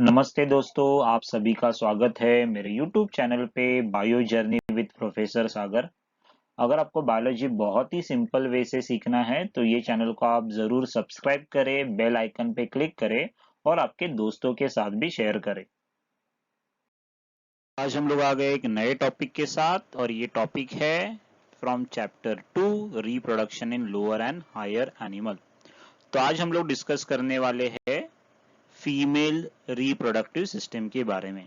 नमस्ते दोस्तों, आप सभी का स्वागत है मेरे YouTube चैनल पे बायो जर्नी विद प्रोफेसर सागर। अगर आपको बायोलॉजी बहुत ही सिंपल वे से सीखना है तो ये चैनल को आप जरूर सब्सक्राइब करें, बेल आइकन पे क्लिक करें और आपके दोस्तों के साथ भी शेयर करें। आज हम लोग आ गए एक नए टॉपिक के साथ और ये टॉपिक है from chapter 2 reproduction in lower and higher animal. तो आज हम लोग डिस्कस करने वाले हैं फीमेल रिप्रोडक्टिव सिस्टम के बारे में।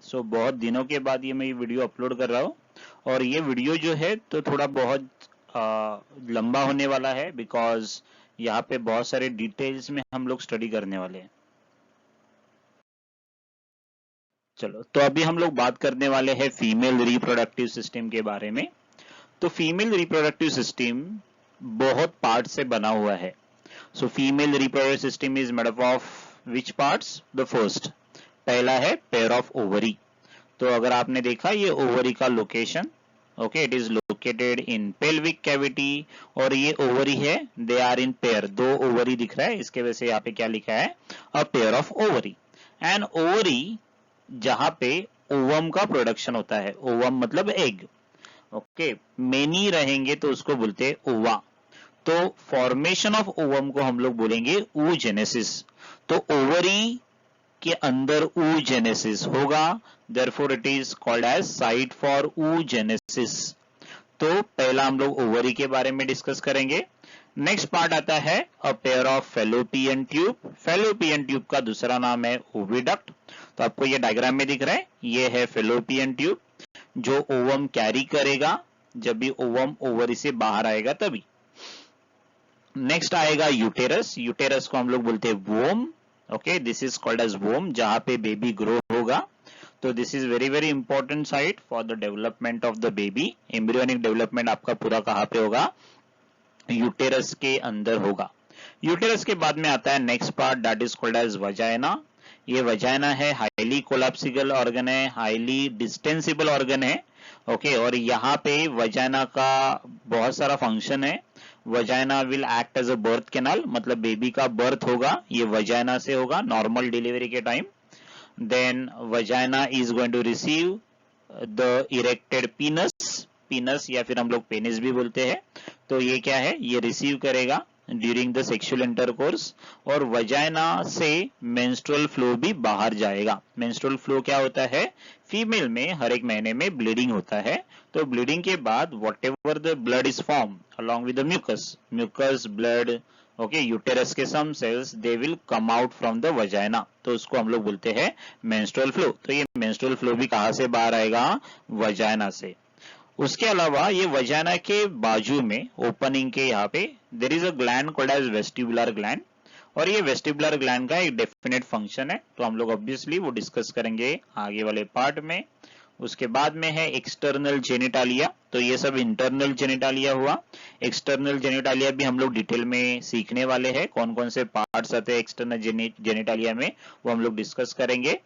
सो बहुत दिनों के बाद ये मैं ये वीडियो अपलोड कर रहा हूँ और ये वीडियो जो है तो थोड़ा बहुत लंबा होने वाला है बिकॉज यहाँ पे बहुत सारे डिटेल्स में हम लोग स्टडी करने वाले हैं। चलो, तो अभी हम लोग बात करने वाले हैं फीमेल रिप्रोडक्टिव सिस्टम के बारे में। तो फीमेल रिप्रोडक्टिव सिस्टम बहुत पार्ट से बना हुआ है। So female reproductive system is made up of which parts? The first, पहला है पेयर ऑफ ओवरी। तो अगर आपने देखा ये ओवरी का location, okay, it is located in pelvic cavity और ये ओवरी है, दे आर इन पेयर, दो ओवरी दिख रहा है, इसके वजह से यहाँ पे क्या लिखा है? A pair of ovary. And ovary जहां पे ओवम का प्रोडक्शन होता है, ओवम मतलब एग, ओके, मेनी रहेंगे तो उसको बोलते हैं ओवा। तो फॉर्मेशन ऑफ ओवम को हम लोग बोलेंगे oogenesis। तो ओवरी के अंदर oogenesis होगा, therefore it is called as site for oogenesis। तो पहला हम लोग ओवरी के बारे में डिस्कस करेंगे। नेक्स्ट पार्ट आता है a pair of fallopian tube. Fallopian tube का दूसरा नाम है ओविडक्ट। तो आपको ये डायग्राम में दिख रहा है, ये है फेलोपियन ट्यूब जो ओवम कैरी करेगा जब भी ओवम ओवरी से बाहर आएगा तभी। नेक्स्ट आएगा यूटेरस। यूटेरस को हम लोग बोलते हैं womb, okay, this is called as womb, जहां पे बेबी ग्रो होगा। तो this is very very important site for the development of the baby. Embryonic development आपका पूरा कहां पे होगा? यूटेरस के अंदर होगा। यूटेरस के बाद में आता है next part, that is called as vagina. ये वजाइना है, हाईली कोलैप्सिबल ऑर्गन है, हाईली डिस्टेंसिबल ऑर्गन है, ओके, और यहाँ पे वजाइना का बहुत सारा फंक्शन है। Vagina will act as a birth canal, मतलब बेबी का बर्थ होगा ये वजाइना से होगा नॉर्मल डिलीवरी के time. Then vagina is going to receive the erected penis, penis या फिर हम लोग पेनिस भी बोलते हैं। तो ये क्या है? ये रिसीव करेगा ड्यूरिंग द सेक्सुअल इंटरकोर्स और वजाइना से मेंस्ट्रुअल फ्लो भी बाहर जाएगा। मेंस्ट्रुअल फ्लो क्या होता है? फीमेल में हर एक महीने में ब्लीडिंग होता है, तो ब्लीडिंग के बाद whatever the blood is form along with the mucus, mucus blood, okay, uterus के some cells they will come out from the vagina, तो उसको हम लोग बोलते हैं मेंस्ट्रुअल फ्लो। तो ये मेंस्ट्रुअल फ्लो भी कहां से बाहर आएगा? वजाइना से। उसके अलावा ये वजाइना के बाजू में ओपनिंग के यहाँ पे there is a gland called as vestibular gland, और ये वेस्टिबुलर ग्लैंड का एक डेफिनेट फंक्शन है, तो हम लोग ऑब्वियसली वो डिस्कस करेंगे आगे वाले पार्ट में। उसके बाद में है एक्सटर्नल जेनिटालिया। तो ये सब इंटरनल जेनिटालिया हुआ। एक्सटर्नल जेनिटालिया भी हम लोग डिटेल में सीखने वाले हैं, कौन कौन से पार्ट्स आते हैं एक्सटर्नल जेनिटालिया में, वो हम लोग डिस्कस करेंगे।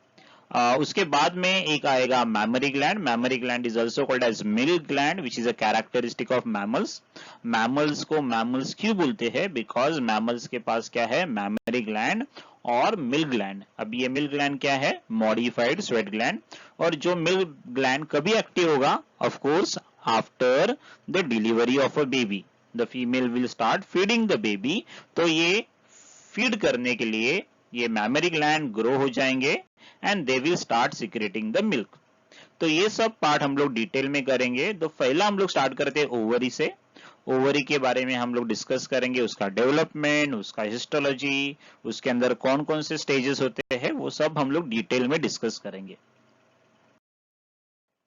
उसके बाद में एक आएगा mammary gland. Mammary gland is also called as milk gland which is a characteristic of mammals. Mammals को मैमल्स क्यों बोलते हैं? बिकॉज मैमल्स के पास क्या है? मैमरी ग्लैंड और मिल्क ग्लैंड। अब ये मिल्क ग्लैंड क्या है? Modified sweat gland. और जो मिल्क ग्लैंड कभी एक्टिव होगा? Of course after the delivery of a baby, the female will start feeding the baby. तो ये फीड करने के लिए ये मैमरी ग्लैंड ग्रो हो जाएंगे and they will start secreting the milk. तो ये सब पार्ट हम लोग डिटेल में करेंगे। तो पहला हम लोग स्टार्ट करते हैं ओवरी से। ओवरी के बारे में हम लोग डिस्कस करेंगे, उसका डेवलपमेंट, उसका हिस्टोलॉजी, उसके अंदर कौन कौन से स्टेजेस होते हैं, वो सब हम लोग डिटेल में डिस्कस करेंगे।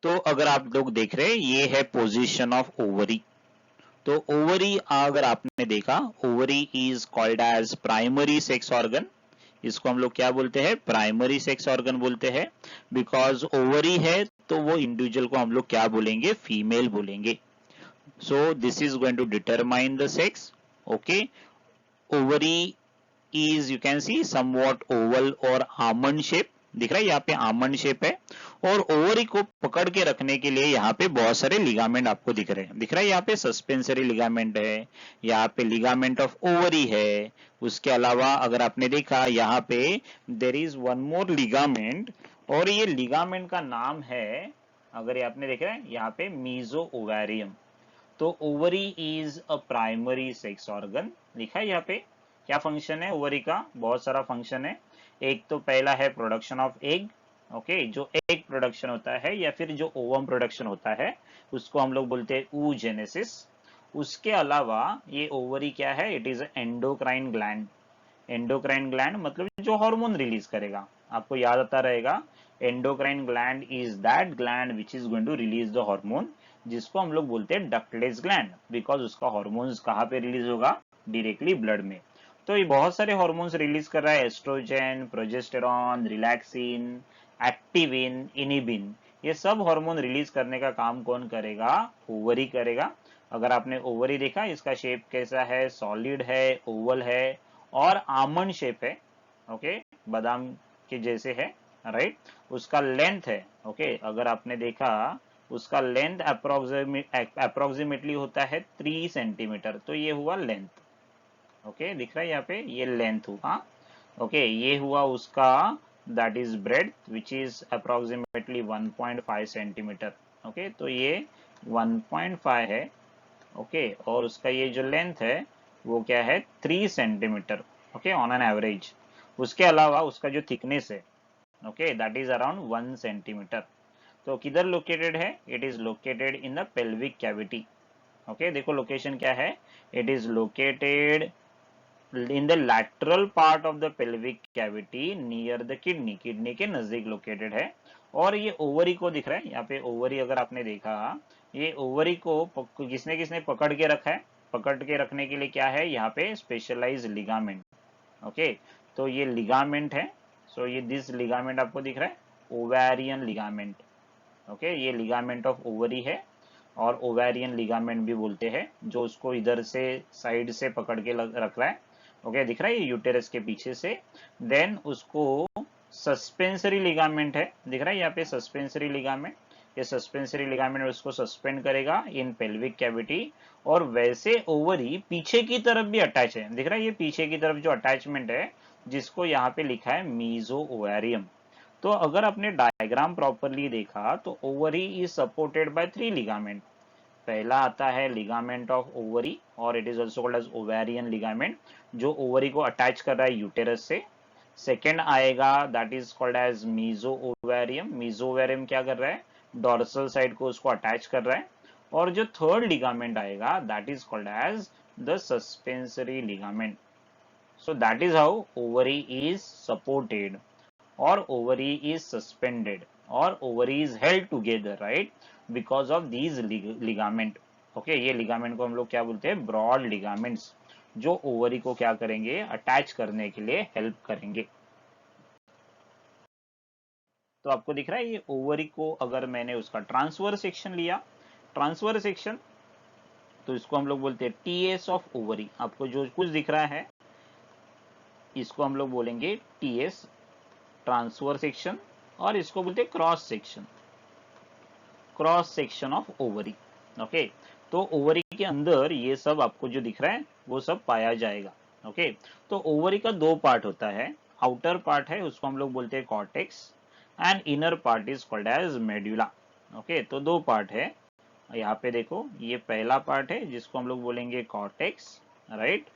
तो अगर आप लोग देख रहे हैं, ये है पोजीशन ऑफ ओवरी। तो ओवरी अगर आपने देखा, ovary is called as primary sex organ. इसको हम लोग क्या बोलते हैं? प्राइमरी सेक्स ऑर्गन बोलते हैं। बिकॉज ओवरी है तो वो इंडिविजुअल को हम लोग क्या बोलेंगे? फीमेल बोलेंगे। So this is going to determine the sex, okay. Ovary is, you can see, somewhat oval or almond shape, दिख रहा है, यहाँ पे आमंड शेप है, और ओवरी को पकड़ के रखने के लिए यहाँ पे बहुत सारे लिगामेंट आपको दिख रहे हैं। दिख रहा है, यहाँ पे सस्पेंसरी लिगामेंट है, यहाँ पे लिगामेंट ऑफ ओवरी है। उसके अलावा अगर आपने देखा यहाँ पे there is one more ligament, और ये लिगामेंट का नाम है, अगर ये आपने देखा है यहाँ पे मीजो ओवेरियम। तो ovary is a primary sex organ, लिखा है यहाँ पे। क्या फंक्शन है ओवरी का? बहुत सारा फंक्शन है। एक तो पहला है प्रोडक्शन ऑफ एग, ओके, जो एग प्रोडक्शन होता है या फिर जो ओवम प्रोडक्शन होता है उसको हम लोग बोलते हैं oogenesis। उसके अलावा ये ओवरी क्या है? It is endocrine gland. Endocrine gland मतलब जो हार्मोन रिलीज करेगा, आपको याद आता रहेगा, endocrine gland is that gland which is going to release the hormone, जिसको हम लोग बोलते हैं डक्टलेस ग्लैंड, बिकॉज उसका हार्मोन्स कहाँ पे रिलीज होगा? डायरेक्टली ब्लड में। तो ये बहुत सारे हार्मोन्स रिलीज कर रहा है, estrogen, progesterone, relaxin, activin, inhibin. ये सब हार्मोन रिलीज करने का काम कौन करेगा? ओवरी करेगा। अगर आपने ओवरी देखा, इसका शेप कैसा है? सॉलिड है, ओवल है, और आमंड शेप है, ओके, बादाम के जैसे है, राइट। उसका लेंथ है, ओके, अगर आपने देखा उसका लेंथ अप्रोक्सीमेटली होता है 3 सेंटीमीटर। तो ये हुआ लेंथ, ओके, दिख रहा है यहाँ पे, ये लेंथ हुआ, ओके। ये हुआ उसका that is breadth which is approximately 1.5 centimetre, okay. तो ये 1.5 है, ओके, और उसका ये जो लेंथ है वो क्या है? 3 centimetre, okay, on an average. उसके अलावा उसका जो थिकनेस है, okay, that is around 1 centimetre. तो किधर लोकेटेड है? It is located in the pelvic cavity, okay. देखो लोकेशन क्या है, it is located in the lateral part of the pelvic cavity near the kidney, kidney के नजदीक located है। और ये ओवरी को दिख रहा है यहाँ पे, ओवरी अगर आपने देखा, ये ओवरी को किसने किसने पकड़ के रखा है? पकड़ के रखने के लिए क्या है यहाँ पे? Specialise ligament, okay. तो ये लिगामेंट है, सो ये दिस लिगामेंट आपको दिख रहा है, ओवेरियन लिगामेंट, ओके। ये लिगामेंट ऑफ ओवरी है, और ओवेरियन लिगामेंट भी बोलते हैं, जो उसको इधर से साइड से पकड़ के रख रहा है, ओके, दिख रहा है, ये यूटेरस के पीछे से। देन उसको सस्पेंसरी लिगामेंट है, दिख रहा है यहाँ पे सस्पेंसरी लिगामेंट। ये सस्पेंसरी लिगामेंट उसको सस्पेंड करेगा इन पेल्विक कैविटी, और वैसे ओवरी पीछे की तरफ भी अटैच है, दिख रहा है, ये पीछे की तरफ जो अटैचमेंट है, जिसको यहाँ पे लिखा है मीजो ओवेरियम। तो अगर आपने डायग्राम प्रॉपरली देखा तो ovary is supported by 3 ligament. पहला आता है लिगामेंट ऑफ ओवरी, और it is also called as ovarian ligament, जो ओवरी को अटैच कर रहा है यूटेरस से। सेकेंड आएगा that is called as mesovarium. Mesovarium क्या कर रहा है? डॉर्सल साइड को उसको अटैच कर रहा है। और जो थर्ड लिगामेंट आएगा that is called as the suspensory ligament. So that is how ovary is supported, or ovary is suspended, or ovary is held together, right? Because of these ligament. Okay, ये ligament को हम लोग क्या बोलते हैं? broad ligaments, जो ovary को क्या करेंगे? अटैच करने के लिए हेल्प करेंगे। तो आपको दिख रहा है ये ओवरी को अगर मैंने उसका ट्रांसवर्स सेक्शन लिया, ट्रांसवर्स सेक्शन, तो इसको हम लोग बोलते हैं टीएस ऑफ ओवरी। आपको जो कुछ दिख रहा है इसको हम लोग बोलेंगे टीएस, ट्रांसवर्स सेक्शन, और इसको बोलते हैं cross section, cross section of ovary, okay. तो ओवरी के अंदर ये सब आपको जो दिख रहा है वो सब पाया जाएगा, ओके। तो ओवरी का 2 पार्ट होता है, आउटर पार्ट है उसको हम लोग बोलते हैं cortex, and inner part is called as medulla, okay. तो 2 पार्ट है, यहाँ पे देखो, ये पहला पार्ट है जिसको हम लोग बोलेंगे cortex, right,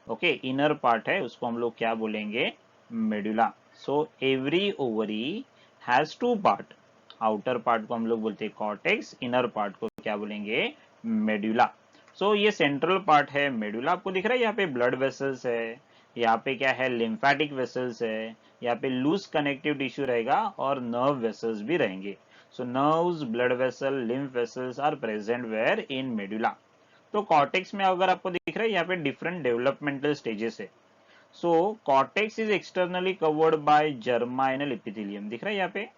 okay. Inner part है उसको हम लोग क्या बोलेंगे? Medulla. So every ovary has 2 part, outer part को हम लोग बोलते हैं कॉर्टेक्स, इनर पार्ट को क्या बोलेंगे? मेडुला। सो ये सेंट्रल पार्ट है मेडुला, आपको दिख रहा है यहाँ पे ब्लड वेसल्स है, यहाँ पे क्या है? लिम्फेटिक वेसल्स है, यहाँ पे लूज कनेक्टिव टिश्यू रहेगा, और नर्व वेसल्स भी रहेंगे। So nerves, blood vessel, lymph vessels are present where in medulla. तो कॉर्टेक्स में अगर आपको दिख रहा है यहाँ पे डिफरेंट डेवलपमेंटल स्टेजेस है। So cortex is externally covered by germinal epithelium, दिख रहा है यहाँ पे।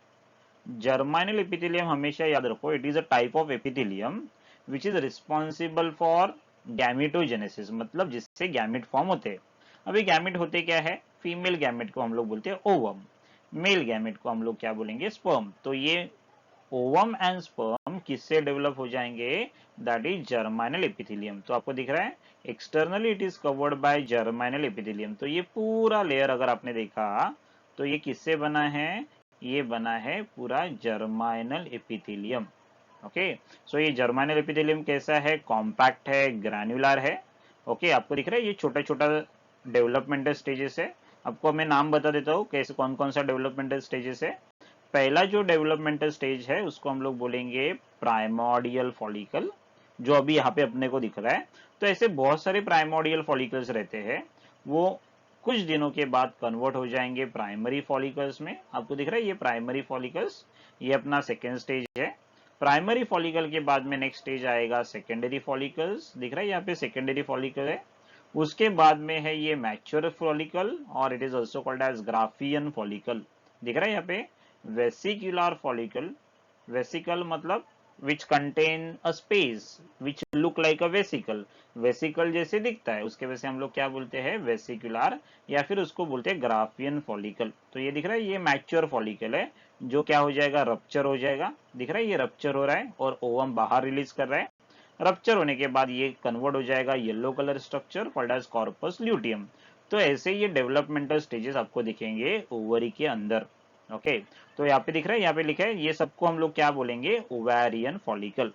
जर्माइनल एपिथेलियम हमेशा याद रखो, it is a type of epithelium which is responsible for gametogenesis, मतलब जिससे गैमेट फॉर्म होते हैं। अभी गैमेट होते क्या है? फीमेल गैमेट को हम लोग बोलते हैं ओवम, मेल गैमेट को हम लोग क्या बोलेंगे, स्पर्म। तो ये ओवम एंड स्पर्म किससे डेवलप हो जाएंगे, दैट इज जर्माइनल एपिथेलियम। तो आपको दिख रहा है externally it is covered by germinal epithelium. तो ये पूरा लेयर अगर आपने देखा तो ये किससे बना है, ये बना है पूरा जर्माइनल एपिथेलियम। ओके, सो ये जर्माइनल एपिथेलियम कैसा है, कॉम्पैक्ट है, ग्रैन्युलर है। ओके, आपको दिख रहा है ये छोटा छोटा डेवलपमेंटल स्टेजेस है। आपको मैं नाम बता देता हूँ कैसे कौन कौन सा डेवलपमेंटल स्टेजेस है। पहला जो डेवलपमेंटल स्टेज है उसको हम लोग बोलेंगे प्राइमोर्डियल फॉलिकल, जो अभी यहाँ पे अपने को दिख रहा है। तो ऐसे बहुत सारे प्राइमोर्डियल फॉलिकल्स रहते हैं, वो कुछ दिनों के बाद कन्वर्ट हो जाएंगे प्राइमरी फॉलिकल्स में। आपको दिख रहा है ये प्राइमरी फॉलिकल्स, ये अपना सेकेंड स्टेज है। प्राइमरी फॉलिकल के बाद में नेक्स्ट स्टेज आएगा सेकेंडरी फॉलिकल्स, दिख रहा है यहाँ पे सेकेंडरी फॉलिकल है। उसके बाद में है ये मैच्योर फॉलिकल और it is also called as Graafian follicle. दिख रहा है यहाँ पे वेसिकुलर फॉलिकल, वेसिकल मतलब which contain a space which look like a vesicle, vesicle जैसे दिखता है उसके वजह से हम लोग क्या बोलते हैं, वेसिकुलर, या फिर उसको बोलते हैं ग्राफियन फॉलिकल। तो ये दिख रहा है ये मैच्योर फॉलिकल है, जो क्या हो जाएगा, रप्चर हो जाएगा। दिख रहा है ये रप्चर हो रहा है और ओवम बाहर रिलीज कर रहा है। रप्चर होने के बाद ये कन्वर्ट हो जाएगा yellow colour structure called as corpus luteum. तो ऐसे ये डेवलपमेंटल स्टेजेस आपको दिखेंगे ओवरी के अंदर। ओके, तो यहाँ पे दिख रहा है, यहाँ पे लिखा है, ये सबको हम लोग क्या बोलेंगे, ovarian follicle.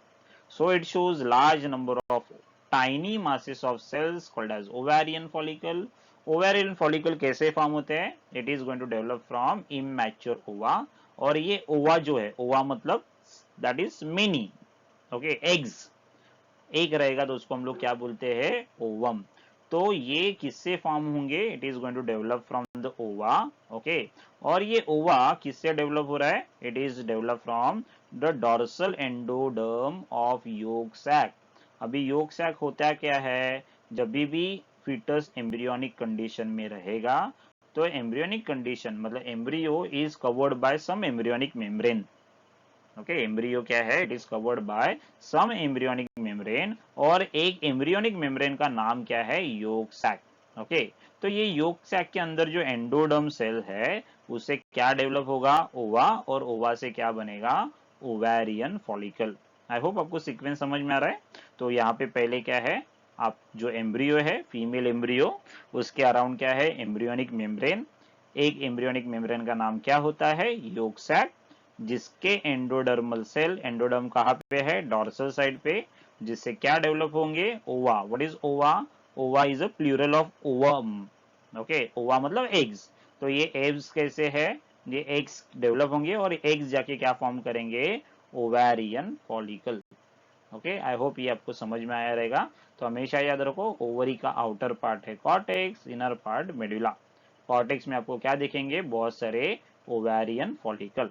So it shows large number of tiny masses of cells called as ovarian follicle. Ovarian follicle कैसे फॉर्म होते हैं, it is going to develop from immature ova. और ये ओवा जो है, ओवा मतलब that is many, okay, eggs, एक रहेगा तो उसको हम लोग क्या बोलते हैं, ओवम। तो ये किससे फॉर्म होंगे, it is going to develop from the ova. Okay, और ये ओवा किससे डेवलप हो रहा है, it is develop from the dorsal endoderm of yolk sac. अभी योक सैक होता क्या है, जब भी फीटस एम्ब्रियोनिक कंडीशन में रहेगा, तो एम्ब्रियोनिक कंडीशन मतलब embryo is covered by some embryonic membrane. Okay, embryo क्या है, it is covered by some embryonic membrane, और एक एम्ब्रियोनिक मेम्ब्रेन का नाम क्या है, योक सैक। ओके, तो ये योक सैक के अंदर जो एंडोडर्म सेल है उससे क्या डेवलप होगा, ओवा, और ओवा से क्या बनेगा, ओवेरियन फॉलिकल। आई होप आपको सीक्वेंस समझ में आ रहा है। तो यहाँ पे पहले क्या है, आप जो एम्ब्रियो है, फीमेल एम्ब्रियो, उसके अराउंड क्या है, एम्ब्रियोनिक मेम्ब्रेन। एक एम्ब्रियोनिक मेम्ब्रेन का नाम क्या होता है, योक सैक, जिसके एंडोडर्मल सेल, एंडोडर्म कहाँ पे है, डॉर्सल साइड पे, जिससे क्या डेवलप होंगे, ओवा। What is ova, ova is a plural of ovum. Okay, ova मतलब एग्स। तो ये एग्स कैसे है, ये एग्स डेवलप होंगे और एग्स जाके क्या फॉर्म करेंगे, ovarian follicle. Okay, I hope ये आपको समझ में आया रहेगा। तो हमेशा याद रखो, ओवरी का आउटर पार्ट है cortex, inner part medulla. Cortex में आपको क्या दिखेंगे, बहुत सारे ओवेरियन फॉलिकल।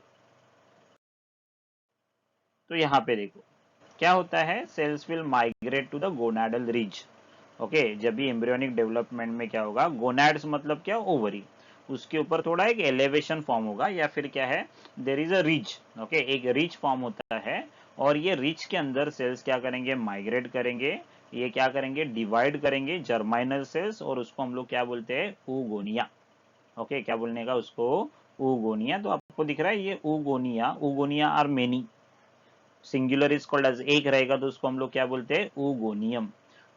तो यहाँ पे देखो क्या होता है, cells will migrate to the gonadal ridge. Okay, जब भी एम्ब्रियोनिक डेवलपमेंट में क्या होगा, गोनाड्स मतलब क्या, ओवरी, उसके ऊपर थोड़ा एक एलिवेशन फॉर्म होगा, या फिर क्या है, देर इज अ रिज। ओके, एक रिज फॉर्म होता है, और ये रिज के अंदर सेल्स क्या करेंगे, माइग्रेट करेंगे। ये क्या करेंगे, डिवाइड करेंगे जर्माइनल सेल्स, और उसको हम लोग क्या बोलते हैं, ऊगोनिया। ओके, क्या बोलने का उसको, ऊगोनिया। तो आपको दिख रहा है ये oogonia, oogonia are many, singular is called as, एक रहेगा तो उसको हम लोग क्या बोलते हैं, ऊगोनियम।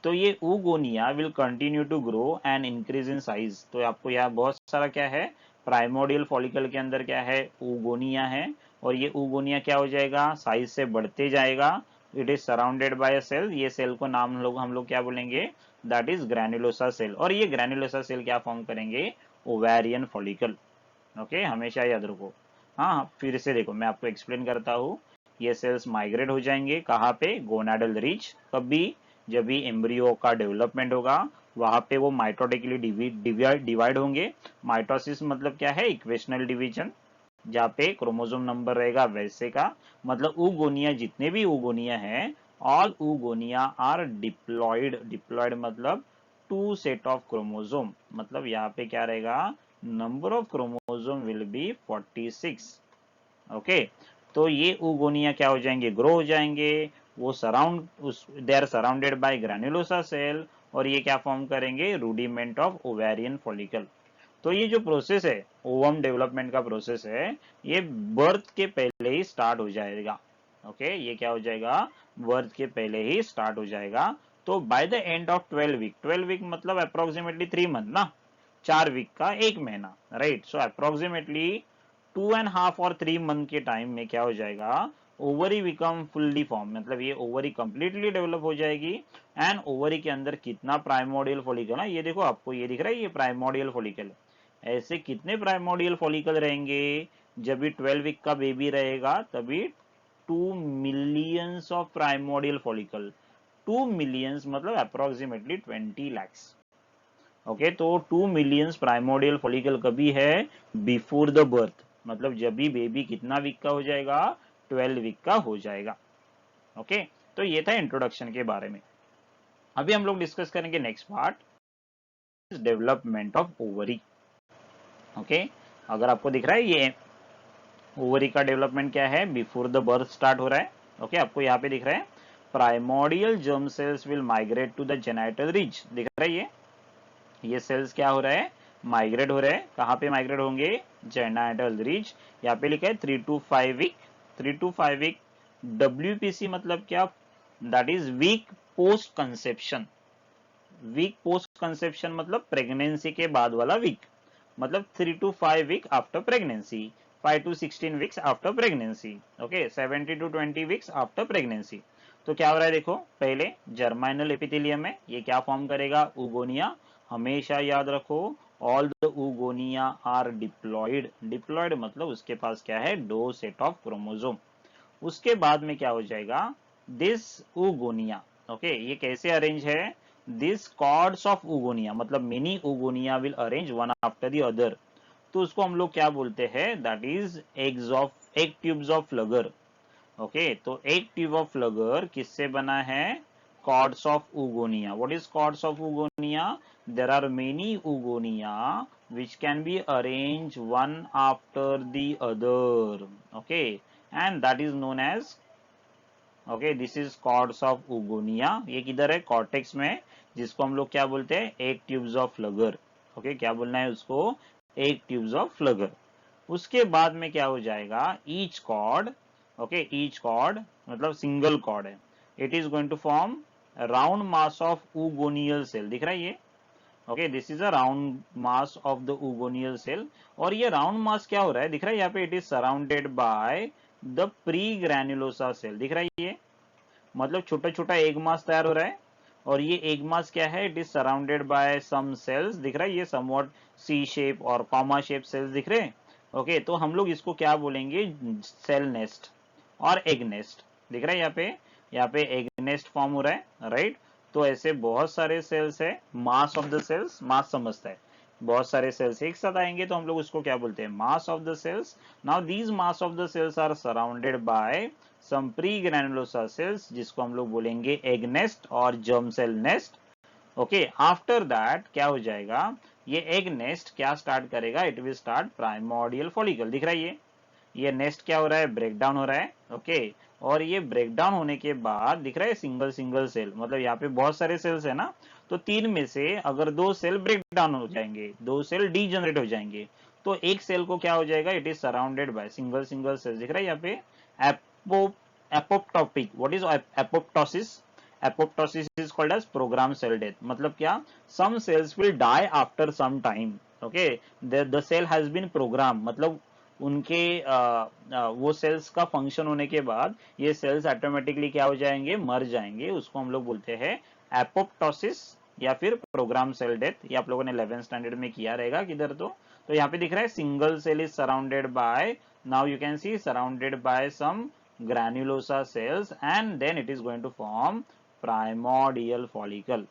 तो ये oogonia will continue to grow and increase in size. तो आपको यहाँ बहुत सारा क्या है, प्राइमोडियल फॉलिकल के अंदर क्या है, ऊगोनिया है, और ये ऊगोनिया क्या हो जाएगा, साइज से बढ़ते जाएगा। It is surrounded by a cell, ये सेल को नाम हम लोग क्या बोलेंगे, दैट इज ग्रैन्युलोसा सेल। और ये ग्रैन्युलोसा सेल क्या फॉर्म करेंगे, ओवेरियन फॉलिकल। ओके, हमेशा याद रखो। हाँ, फिर से देखो मैं आपको एक्सप्लेन करता हूँ। ये सेल्स माइग्रेट हो जाएंगे कहाँ पे, गोनाडल रीच। कभी, जब भी एम्ब्रियो का डेवलपमेंट होगा, वहां पे वो माइटोटिकली डिवाइड होंगे। माइटोसिस मतलब क्या है, इक्वेशनल डिवीजन, जहाँ पे क्रोमोसोम नंबर रहेगा वैसे का। मतलब ऊगोनिया, जितने भी ऊगोनिया हैं, all oogonia are diploid. Diploid मतलब टू सेट ऑफ क्रोमोसोम, मतलब यहाँ पे क्या रहेगा, number of chromosome will be 46। Okay, तो ये ऊगोनिया क्या हो जाएंगे, ग्रो हो जाएंगे। वो सराउंड उस they are surrounded by granulosa cell, और ये क्या फॉर्म करेंगे, रूडिमेंट ऑफ ओवेरियन फॉलिकल। तो ये जो प्रोसेस है, ओवम डेवलपमेंट का प्रोसेस है, ये बर्थ के पहले ही स्टार्ट हो जाएगा। ओके, ये क्या हो जाएगा, बर्थ के पहले ही स्टार्ट हो जाएगा। तो by the end of 12 week, 12 week मतलब अप्रोक्सीमेटली 3 मंथ ना, 4 वीक का 1 महीना, राइट। सो अप्रोक्सीमेटली 2.5 और 3 मंथ के टाइम में क्या हो जाएगा, ओवरी बिकम फुल्ली फॉर्म, मतलब ये ओवरी कंप्लीटली डेवलप हो जाएगी। एंड ओवरी के अंदर कितना प्राइमोडियल फॉलिकल ना, ये देखो आपको ये दिख रहा है, ये प्राइमोडियल फॉलिकल। ऐसे कितने प्राइमोडियल फॉलिकल रहेंगे, जब भी 12 वीक का बेबी रहेगा तभी 2 millions of primordial follicle. 2 millions मतलब अप्रोक्सीमेटली 20 lakhs। ओके, तो 2 मिलियंस प्राइमोडियल फॉलिकल कभी है, बिफोर द बर्थ, मतलब जब भी बेबी कितना वीक का हो जाएगा, 12 वीक का हो जाएगा। ओके, तो ये था इंट्रोडक्शन के बारे में। अभी हम लोग डिस्कस करेंगे next part, development of ovary. Okay, अगर आपको दिख रहा है ये ओवरी का डेवलपमेंट क्या है, बिफोर द बर्थ स्टार्ट हो रहा है। ओके, आपको यहाँ पे दिख रहा है primordial germ cells will migrate to the genital ridge, दिख रहा है ये सेल्स क्या हो रहा है, माइग्रेट हो रहे हैं। कहाँ पे माइग्रेट होंगे, जेनाइटल रिज। यहाँ पे लिखा है 3 to 5 week, 3 to 5 week. WPC मतलब क्या, that is week post conception. Week post conception मतलब प्रेगनेंसी के बाद वाला वीक, मतलब 3 to 5 week after pregnancy, 5 to 16 weeks after pregnancy, okay, 70 to 20 weeks after pregnancy. तो क्या हो रहा है देखो, पहले जर्माइनल एपिथेलियम में ये क्या फॉर्म करेगा, उगोनिया। हमेशा याद रखो, all the oogonia are diploid. Diploid मतलब उसके पास क्या है, 2 सेट ऑफ क्रोमोसोम। उसके बाद में क्या हो जाएगा, दिस उगोनिया, ओके, ये कैसे अरेंज है, दिस कॉर्ड्स ऑफ उगोनिया, मतलब many oogonia will arrange one after the other. तो उसको हम लोग क्या बोलते हैं, that is eggs of egg tubes of Pfluger. Okay, तो एग ट्यूब ऑफ फ्लगर किससे बना है, cords of oogonia. What is cords of oogonia, there are many oogonia which can be arranged one after the other, okay, and that is known as, okay, this is cords of oogonia. ये किधर है, cortex में, जिसको हम लोग क्या बोलते हैं, egg tubes of Pfluger. Okay, क्या बोलना है उसको, एग ट्यूब्स ऑफ फ्लगर। उसके बाद में क्या हो जाएगा, each cord, okay, each cord मतलब सिंगल कॉर्ड है, it is going to form round mass of oogonial cell, दिख रहा है ये। Okay, this is a round mass of the oogonial cell. और ये राउंड मास क्या हो रहा है, दिख रहा है यहाँ पे, it is surrounded by the pre granulosa cell, दिख रहा है ये, मतलब छोटा छोटा एग मास तैयार हो रहा है। और ये एग मास क्या है, it is surrounded by some cells, दिख रहा है ये समवॉट सी शेप और कॉमा शेप सेल्स दिख रहे हैं। ओके, तो हम लोग इसको क्या बोलेंगे, सेल नेस्ट और एग नेस्ट, दिख रहा है यहाँ पे एग नेस्ट फॉर्म हो रहा है, राइट। तो ऐसे बहुत सारे सेल्स है, मास ऑफ द सेल्स, मास समझता है, बहुत सारे सेल्स एक साथ आएंगे तो हम लोग उसको क्या बोलते हैं, mass of the cells. Now these mass of the cells are surrounded by some pre granulosa cells, जिसको हम लोग बोलेंगे एग नेस्ट और germ cell nest. Okay, after that क्या हो जाएगा, ये एग नेस्ट क्या स्टार्ट करेगा, it will start primordial follicle, दिख रहा है ये नेस्ट क्या हो रहा है, ब्रेक डाउन हो रहा है। ओके, और ये ब्रेक डाउन होने के बाद दिख रहा है सिंगल सिंगल सेल, मतलब यहाँ पे बहुत सारे सेल्स है ना, तो 3 में से अगर 2 सेल ब्रेक डाउन हो जाएंगे, 2 सेल डीजनरेट हो जाएंगे, तो एक सेल को क्या हो जाएगा, it is surrounded by single single cell, दिख रहा है यहाँ पे। Apoptotic, what is apoptosis, apoptosis is called as program cell death, मतलब क्या, some cells will die after some time. Okay, the cell has been program, मतलब उनके वो सेल्स का फंक्शन होने के बाद ये सेल्स ऑटोमेटिकली क्या हो जाएंगे, मर जाएंगे, उसको हम लोग बोलते हैं एपोप्टोसिस या फिर प्रोग्राम सेल डेथ। ये आप लोगों ने 11th स्टैंडर्ड में किया रहेगा किधर, तो यहाँ पे दिख रहा है single cell is surrounded by, now you can see, surrounded by some granulosa cells and then it is going to form primordial follicle।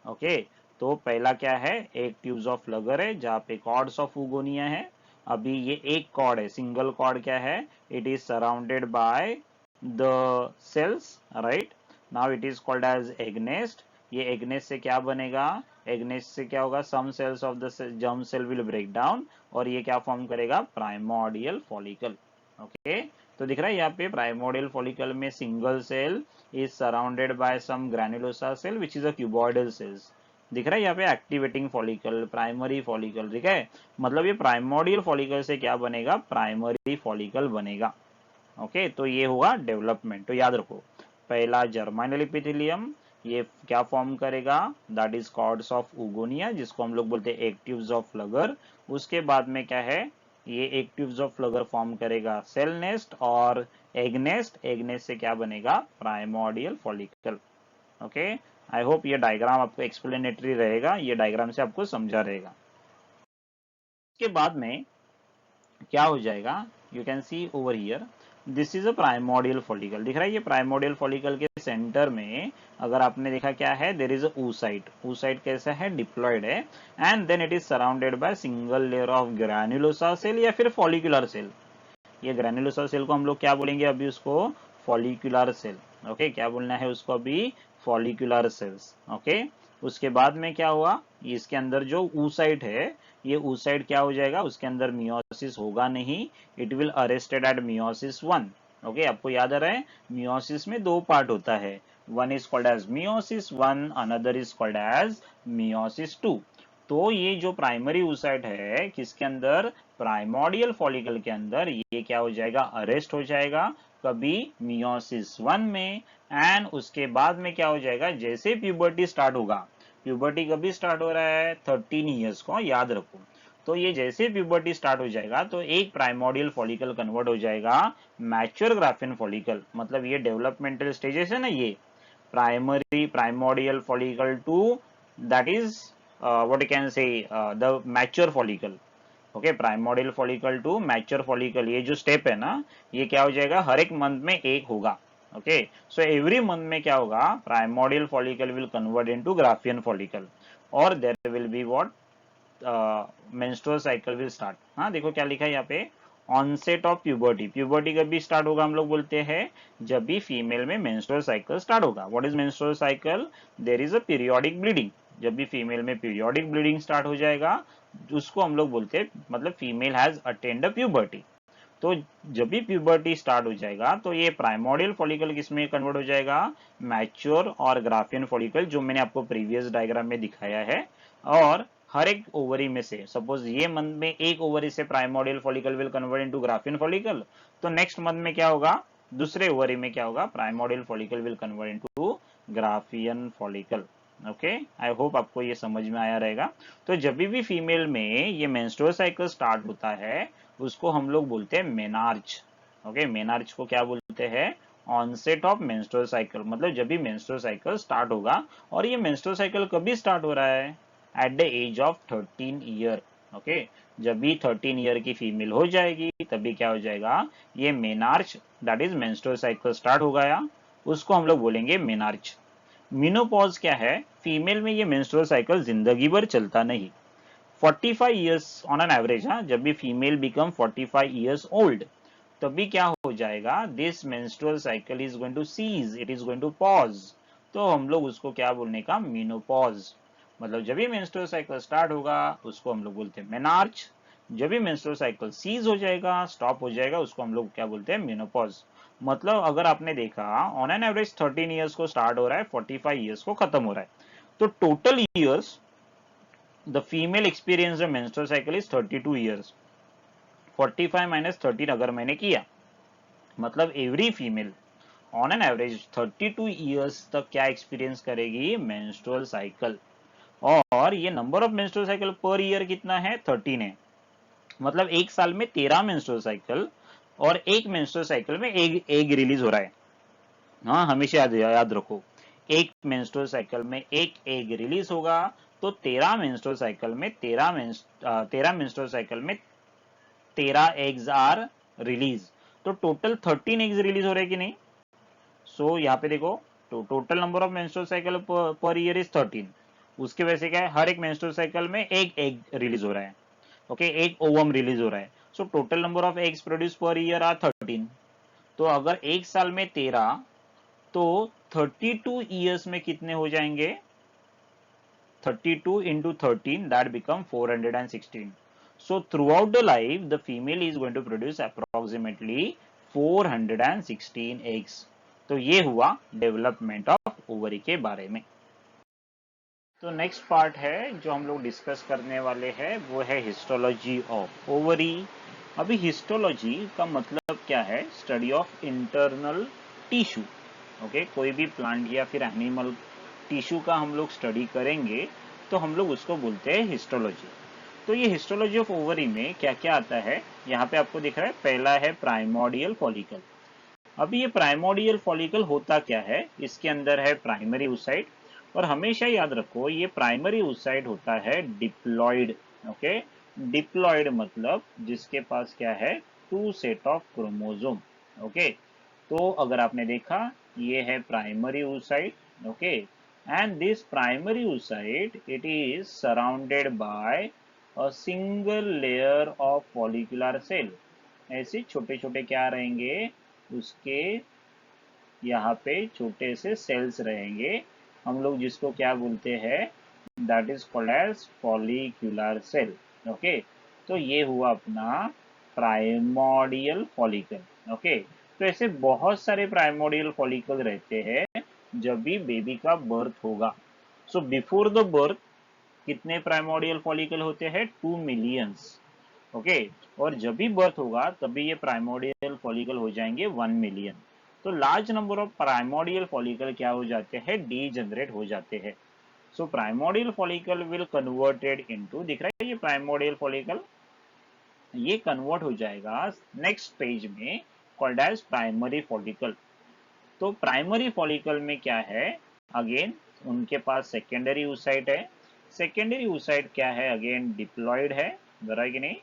Okay, तो पहला क्या है, एक ट्यूब्स ऑफ फ्लगर है जहां पे कॉर्ड्स ऑफ उगोनिया है। अभी ये एक कॉर्ड है, सिंगल कॉर्ड क्या है, it is surrounded by the cells, right. Now it is called as egg nest. ये एग नेस्ट से क्या बनेगा, एग नेस्ट से क्या होगा, some cells of the germ cell will break down और ये क्या फॉर्म करेगा, प्राइमोर्डियल फॉलिकल। ओके, तो दिख रहा है यहाँ पे प्राइमोर्डियल फॉलिकल में single cell is surrounded by some granulosa cell which is a cuboidal cells, दिख रहा है यहाँ पे एक्टिवेटिंग फॉलिकल, प्राइमरी फॉलिकल, ठीक है। मतलब ये प्राइमोडियल फॉलिकल से क्या बनेगा, प्राइमरी फॉलिकल बनेगा। ओके, तो ये हुआ डेवलपमेंट। तो याद रखो, पहला जर्मिनल एपिथेलियम, ये क्या फॉर्म करेगा, that is cords of oogonia, जिसको हम लोग बोलते हैं एग ट्यूब्स ऑफ फ्लगर। उसके बाद में क्या है, ये एग ट्यूब्स ऑफ फ्लगर फॉर्म करेगा सेल नेस्ट और एग नेस्ट, एग नेस्ट से क्या बनेगा, primordial follicle. Okay, I hope ये डायग्राम आपको एक्सप्लेनेटरी रहेगा, ये डायग्राम से आपको समझा रहेगा। इसके बाद में क्या हो जाएगा, you can C over here, this is a primordial follicle. दिख रहा है ये प्राइमोडियल फॉलिकल के सेंटर में अगर आपने देखा क्या है, there is a oocyte। oocyte कैसा है, डिप्लॉयड है, and then it is surrounded by single layer of granulosa cell या फिर फॉलिकुलर सेल। ये ग्रैन्युलोसा सेल को हम लोग क्या बोलेंगे अभी, उसको फॉलिकुलर सेल। ओके, क्या बोलना है उसको अभी, फॉलिकुलर सेल्स। ओके, उसके बाद में क्या हुआ, इसके अंदर जो oocyte है, ये oocyte क्या हो जाएगा, उसके अंदर मियोसिस होगा नहीं, it will arrested eight meiosis 1। Okay, आपको याद आ रहा है, मियोसिस में दो पार्ट होता है, one is called as meiosis 1, another is called as meiosis 2। तो ये जो प्राइमरी oocyte है किसके अंदर, प्राइमोडियल फॉलिकल के अंदर, ये क्या हो जाएगा, अरेस्ट हो जाएगा कभी मियोसिस 1 में। एंड उसके बाद में क्या हो जाएगा, जैसे प्यूबर्टी स्टार्ट होगा, प्यूबर्टी कभी स्टार्ट हो रहा है, 13 ईयर्स को, याद रखो। तो ये जैसे प्यूबर्टी स्टार्ट हो जाएगा तो एक प्राइमोडियल फॉलिकल कन्वर्ट हो जाएगा मैच्योर ग्राफियन फॉलिकल। मतलब ये डेवलपमेंटल स्टेजेस है ना, ये primary primordial follicle to that is what you can say the mature follicle। Okay, primordial follicle to mature follicle, ये जो स्टेप है ना, ये क्या हो जाएगा, हर एक मंथ में एक होगा। ओके, सो एवरी मंथ में क्या होगा, primordial follicle will convert into Graafian follicle, और there will be what, menstrual cycle will start. हाँ देखो क्या लिखा है यहाँ पे, ऑनसेट ऑफ प्यूबर्टी, प्यूबर्टी कभी स्टार्ट होगा, हम लोग बोलते हैं जब भी फीमेल में मेंस्ट्रुअल साइकिल स्टार्ट होगा। What is menstrual cycle, there is a periodic bleeding. जब भी फीमेल में पीरियोडिक ब्लीडिंग स्टार्ट हो जाएगा, उसको हम लोग बोलते हैं, मतलब female has attend a puberty. तो जब भी प्यूबर्टी स्टार्ट हो जाएगा तो ये प्राइमोडियल फॉलिकल किसमें कन्वर्ट हो जाएगा, मैच्योर और ग्राफियन फॉलिकल, जो मैंने आपको प्रीवियस डायग्राम में दिखाया है। और हर एक ओवरी में से, सपोज ये मंथ में एक ओवरी से primordial follicle will convert into Graafian follicle, तो नेक्स्ट मंथ में क्या होगा, दूसरे ओवरी में क्या होगा, primordial follicle will convert into Graafian follicle. Okay, I hope आपको ये समझ में आया रहेगा। तो जब भी फीमेल में ये मेंस्ट्रुअल साइकिल स्टार्ट होता है, उसको हम लोग बोलते हैं मेनार्च। ओके, मेनार्च को क्या बोलते हैं, ऑनसेट ऑफ मेंस्ट्रुअल साइकिल। मतलब जब भी मेंस्ट्रुअल साइकिल स्टार्ट होगा, और ये मेंस्ट्रुअल साइकिल कभी स्टार्ट हो रहा है, at the age of 13 year. Okay, जब भी 13 ईयर की फीमेल हो जाएगी तभी क्या हो जाएगा, ये menarche, that is menstrual cycle start हो गया, उसको हम लोग बोलेंगे मेनार्च। मिनोपॉज क्या है, फीमेल में ये मेंस्ट्रुअल साइकिल जिंदगी भर चलता नहीं, 45 ईयर्स ऑन एन एवरेज। हाँ, जब भी फीमेल बिकम 45 ईयर्स ओल्ड, तभी क्या हो जाएगा, this menstrual cycle is going to cease, it is going to pause. तो हम लोग उसको क्या बोलने का, मीनोपॉज। मतलब जब भी मेंस्ट्रुअल साइकिल स्टार्ट होगा उसको हम लोग बोलते हैं मेनार्च, जब भी मेंस्ट्रुअल साइकिल सीज हो जाएगा, स्टॉप हो जाएगा, उसको हम लोग क्या बोलते हैं, मेनोपॉज। मतलब अगर आपने देखा, ऑन एन एवरेज 13 ईयर्स को स्टार्ट हो रहा है, 45 ईयर्स को खत्म हो रहा है, तो total years the female experience the menstrual cycle is 32 years। 45 minus 13 अगर मैंने किया, मतलब every female on an average 32 years तक क्या एक्सपीरियंस करेगी, मेंस्ट्रुअल साइकिल। और ये number of menstrual cycle per year कितना है, 13 है। मतलब एक साल में 13 मेंस्ट्रुअल साइकिल, और एक मेंस्ट्रुअल साइकिल में एक रिलीज हो रहा है। हाँ, हमेशा याद रखो, एक मेंस्ट्रुअल साइकिल में एक एग रिलीज होगा, तो 13 मेंस्ट्रुअल साइकिल में 13 मेंस्ट्रुअल साइकिल में 13 एग्स आर रिलीज। तो टोटल 13 एग्स रिलीज हो रहे हैं कि नहीं। सो यहाँ पे देखो, तो total number of menstrual cycle per year is 13। उसके वजह से क्या है, हर एक मेंस्ट्रुअल साइकिल में एक एग रिलीज हो रहा है। ओके, एक ओवम रिलीज हो रहा है। So total number of eggs produce per year are 13। तो अगर एक साल में 13, तो 32 ईयर्स में कितने हो जाएंगे, 32 into 13, that become 416। So throughout the life, the female is going to produce approximately 416 eggs। तो ये हुआ डेवलपमेंट ऑफ ओवरी के बारे में। तो नेक्स्ट पार्ट है जो हम लोग डिस्कस करने वाले हैं वो है हिस्टोलॉजी ऑफ ओवरी। अभी हिस्टोलॉजी का मतलब क्या है? Study of internal tissue. Okay, कोई भी प्लांट या फिर एनिमल टिश्यू का हम लोग स्टडी करेंगे तो हम लोग उसको बोलते हैं हिस्टोलॉजी। तो ये हिस्टोलॉजी ऑफ ओवरी में क्या क्या आता है? यहाँ पे आपको दिख रहा है, पहला है प्राइमोडियल फॉलिकल। अभी ये प्राइमोडियल फॉलिकल होता क्या है? इसके अंदर है प्राइमरी oocyte, और हमेशा याद रखो ये प्राइमरी oocyte होता है डिप्लॉइड। ओके, डिप्लॉइड मतलब जिसके पास क्या है? Two set of chromosome. Okay, तो अगर आपने देखा ये है primary oocyte। Okay, and this primary oocyte it is surrounded by a single layer of follicular cell. ऐसे छोटे छोटे क्या रहेंगे उसके? यहाँ पे छोटे से सेल्स रहेंगे, हम लोग जिसको क्या बोलते हैं? That is called as follicular cell. Okay, तो ये हुआ अपना प्राइमोडियल फॉलिकल। ओके, तो ऐसे बहुत सारे प्राइमोडियल फॉलिकल रहते हैं जब भी बेबी का बर्थ होगा। सो बिफोर द बर्थ कितने प्राइमोडियल फॉलिकल होते हैं? 2 मिलियंस। ओके, और जब भी बर्थ होगा तभी ये प्राइमोडियल फॉलिकल हो जाएंगे 1 मिलियन। तो large number of primordial follicle क्या हो जाते हैं? डी जनरेट हो जाते हैं। So primordial follicle will converted into, दिख रहा है ये प्राइमोडियल फॉलिकल, ये कन्वर्ट हो जाएगा नेक्स्ट स्टेज में कॉल्ड एज प्राइमरी फॉलिकल। तो प्राइमरी फॉलिकल में क्या है? अगेन उनके पास सेकेंडरी oocyte है। सेकेंडरी oocyte क्या है? अगेन डिप्लॉइड है, बराबर कि नहीं?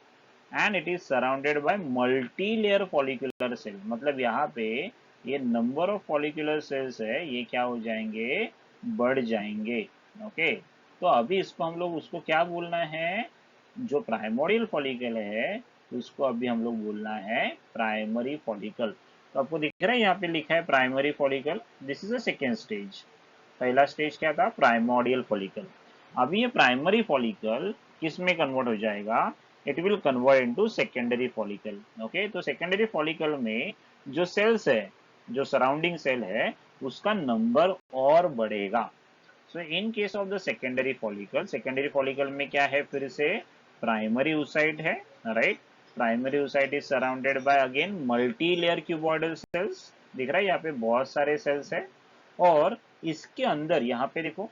And it is surrounded by multi layer follicular cell, मतलब यहाँ पे ये नंबर ऑफ फॉलिकुलर सेल्स है ये क्या हो जाएंगे? बढ़ जाएंगे। ओके, तो अभी इसको हम लोग उसको क्या बोलना है? जो प्राइमोडियल फॉलिकल है उसको अभी हम लोग बोलना है प्राइमरी फॉलिकल। तो आपको दिख रहा है यहाँ पे लिखा है primary follicle, this is a second stage. पहला स्टेज क्या था? Primordial follicle. अभी ये प्राइमरी फॉलिकल किस में कन्वर्ट हो जाएगा? It will convert into secondary follicle. Okay, तो सेकेंडरी फॉलिकल में जो सेल्स है, जो सराउंडिंग सेल है, उसका नंबर और बढ़ेगा। So in case of the secondary follicle में क्या है? फिर से प्राइमरी oocyte है, right? Primary oocyte is surrounded by again multi layer cuboidal cells. दिख रहा है यहाँ पे बहुत सारे सेल्स है, और इसके अंदर यहाँ पे देखो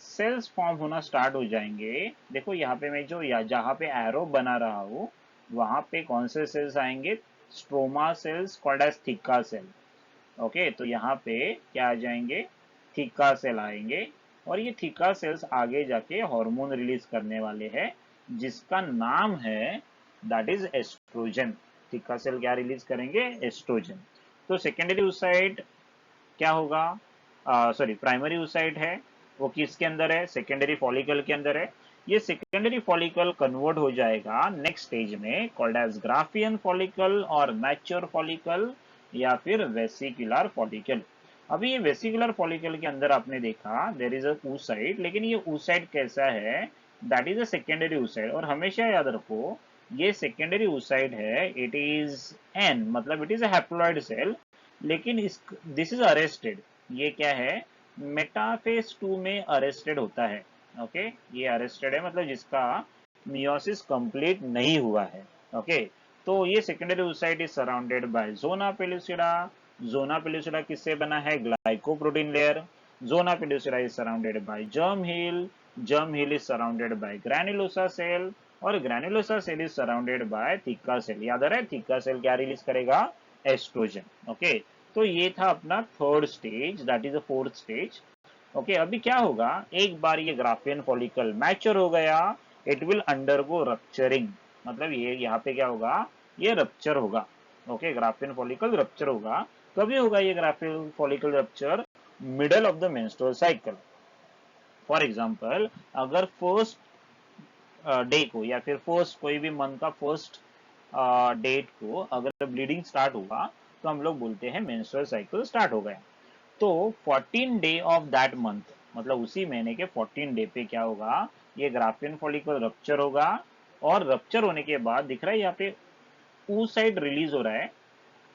सेल्स फॉर्म होना स्टार्ट हो जाएंगे। देखो यहाँ पे मैं जो जहाँ पे एरो बना रहा हूँ वहां पे कौन से सेल्स आएंगे? Stroma cells called as theca cell. Okay, तो यहाँ पे क्या आ जाएंगे? थीका सेल आएंगे, और ये थीका सेल्स आगे जाके हार्मोन रिलीज करने वाले हैं जिसका नाम है that is estrogen. Theca cell क्या रिलीज करेंगे? एस्ट्रोजन। तो सेकेंडरी oocyte क्या होगा? सॉरी, प्राइमरी oocyte है वो किसके अंदर है? सेकेंडरी फॉलिकल के अंदर है। ये सेकेंडरी फॉलिकल कन्वर्ट हो जाएगा नेक्स्ट स्टेज में कॉल्ड एज ग्राफियन फॉलिकल और मैच्योर फॉलिकल या फिर वेसिकुलर फॉलिकल। अभी ये वेसिकुलर फॉलिकल के अंदर आपने देखा देयर इज अ oocyte, लेकिन ये oocyte कैसा है? That is a secondary oocyte, और हमेशा याद रखो ये सेकेंडरी oocyte है, इट इज एन, मतलब it is a haploid cell, लेकिन इस दिस इज अरेस्टेड। ये क्या है? मेटाफेज 2 में अरेस्टेड होता है। ओके, ये अरेस्टेड है मतलब जिसका मियोसिस कंप्लीट नहीं हुआ है। ओके, तो ये secondary oocyte is surrounded by zona pellucida. Zona pellucida किससे बना है? Glycoprotein layer. Zona pellucida is surrounded by germ hill. Germ hill is surrounded by granulosa cell, और granulosa cell is surrounded by theca cell. याद आ रहा है theca cell क्या release करेगा? एस्ट्रोजन। ओके, तो ये था अपना third stage, that is the fourth stage. Okay, अभी क्या होगा? एक बार ये ग्राफियन फॉलिकल मैच्योर हो गया, इट विल अंडरगो रप्चरिंग, मतलब ये यहाँ पे क्या होगा? ये रप्चर होगा। ओके, ग्राफियन फॉलिकल रप्चर होगा। कभी होगा ये Graafian follicle rupture? Middle of the menstrual cycle. For example, अगर फर्स्ट डे को या फिर फर्स्ट कोई भी मंथ का फर्स्ट डेट को अगर ब्लीडिंग स्टार्ट हुआ तो हम लोग बोलते हैं मेंस्ट्रुअल साइकिल स्टार्ट हो गया। तो 14 डे ऑफ दैट मंथ, मतलब उसी महीने के 14 डे पे क्या होगा? ये ग्राफियन फॉलिकल रप्चर होगा, और रप्चर होने के बाद दिख रहा है यहाँ पे oocyte रिलीज हो रहा है।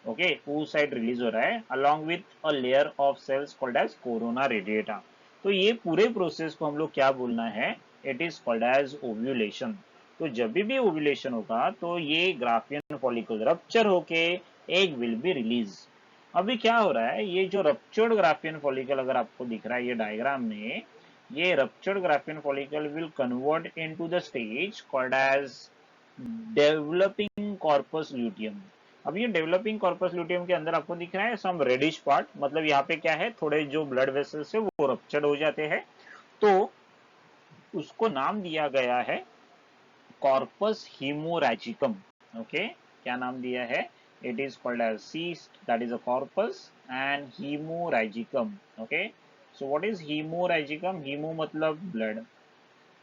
ओके, oocyte रिलीज हो रहा है along with a layer of cells called as corona radiata। तो ये पूरे प्रोसेस को हम लोग क्या बोलना है, it is called as ovulation. तो जब भी ओव्यूलेशन होगा तो ये ग्राफियन फॉलिकल रप्चर होके एग विल बी रिलीज। अभी क्या हो रहा है, ये जो रप्चर्ड ग्राफियन फॉलिकल अगर आपको दिख रहा है ये डायग्राम में, ये ruptured Graafian follicle will convert into the stage called as developing corpus luteum. अब ये डेवलपिंग कॉर्पस ल्यूटियम के अंदर आपको दिख रहा है सम रेडिश पार्ट, मतलब यहाँ पे क्या है, थोड़े जो ब्लड वेसल्स है वो रप्चर्ड हो जाते हैं, तो उसको नाम दिया गया है कॉर्पस हीमोरैजिकम। ओके, क्या नाम दिया है, it is called as cyst, that is a corpus, and haemorrhagicum. Okay, so what is haemorrhagicum, haemo मतलब blood.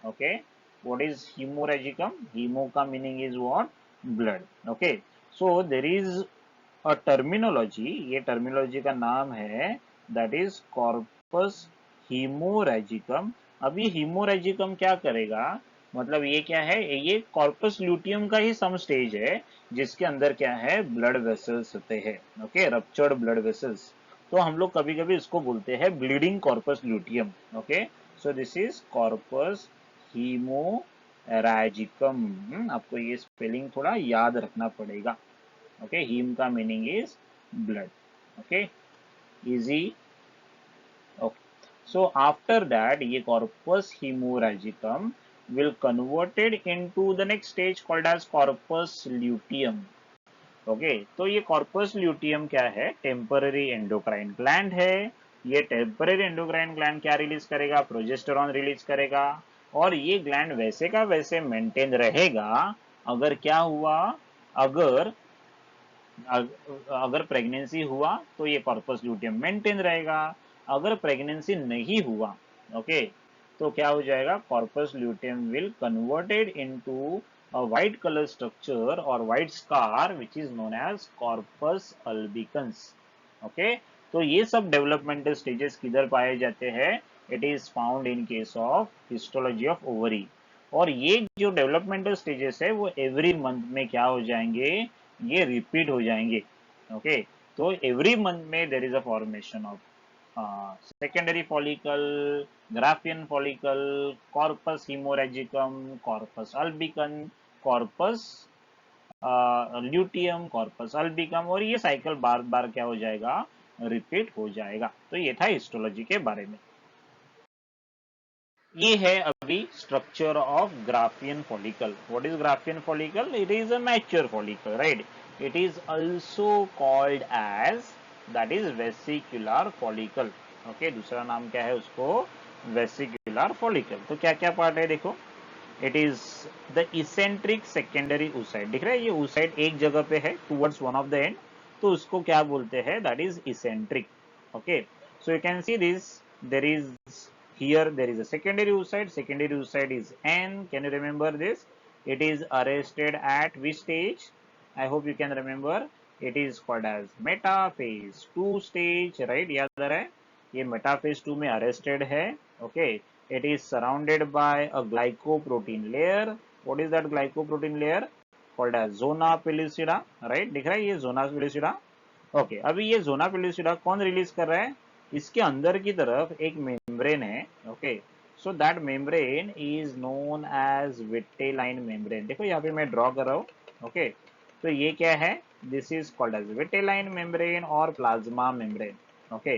Okay, what is hemorrhagicum, hemo का meaning is what, blood. Okay, so there is a terminology, ये terminology का नाम है that is corpus hemorrhagicum। अब ये hemorrhagicum क्या करेगा, मतलब ये क्या है, ये corpus luteum का ही सम स्टेज है जिसके अंदर क्या है, ब्लड वेसल्स होते हैं। ओके, रप्चर्ड ब्लड वेसल्स, तो हम लोग कभी कभी इसको बोलते हैं bleeding corpus luteum. Okay, so this is corpus haemorrhagicum. आपको ये स्पेलिंग थोड़ा याद रखना पड़ेगा। ओके, हीम का meaning is blood. Okay, easy. Okay, so after that ये corpus haemorrhagicum will converted into the next stage called as corpus luteum. Okay, तो ये कॉर्पस ल्यूटियम क्या है, टेम्पररी एंडोक्राइन ग्लैंड है। ये टेम्पररी एंडोक्राइन ग्लैंड क्या release करेगा, progesterone release करेगा, और ये ग्लैंड वैसे का वैसे मेंटेन रहेगा। अगर क्या हुआ, अगर अगर प्रेगनेंसी हुआ तो ये कॉर्पस ल्यूटियम मेंटेन रहेगा, अगर प्रेगनेंसी नहीं हुआ, ओके, तो क्या हो जाएगा, corpus luteum will converted into a white colour structure और white scar which is known as corpus albicans. Okay, तो ये सब डेवलपमेंटल स्टेजेस किधर पाए जाते हैं, it is found in case of histology of ovary. और ये जो डेवलपमेंटल स्टेजेस है वो एवरी मंथ में क्या हो जाएंगे, ये रिपीट हो जाएंगे। ओके, तो एवरी मंथ में there is a formation of secondary follicle, graafian follicle, corpus haemorrhagicum, corpus albican, corpus luteum, corpus albicum, और ये साइकिल बार बार क्या हो जाएगा, रिपीट हो जाएगा। तो ये था हिस्टोलॉजी के बारे में। ये है अभी structure of Graafian follicle. What is Graafian follicle, it is a mature follicle, right. It is also called as that is vesicular follicle. Okay, दूसरा नाम क्या है उसको, वेसिकुलर फॉलिकल। तो क्या क्या पार्ट है देखो, it is the eccentric secondary oocyte, दिख रहा है ये oocyte एक जगह पे है towards one of the end, तो उसको क्या बोलते हैं, that is eccentric. Okay, so you can see this, there is here there is a secondary oocyte, secondary oocyte is N, can you remember this, it is arrested at which stage, I hope you can remember, it is called as metaphase 2 stage, right, याद आ रहा है, ये metaphase 2 में arrested है। okay, it is surrounded by a glycoprotein layer, what is that glycoprotein layer, called as zona pellucida, right, दिख रहा है ये zona pellucida। ओके, अभी ये जोना पेलुसिडा कौन रिलीज कर रहा है, इसके अंदर की तरफ एक मेम्ब्रेन है। Okay, so that membrane is known as vitelline membrane. देखो यहाँ पे मैं ड्रॉ कर रहा हूँ। ओके, तो ये क्या है, this is called as vitelline membrane और प्लाज्मा मेम्ब्रेन। ओके,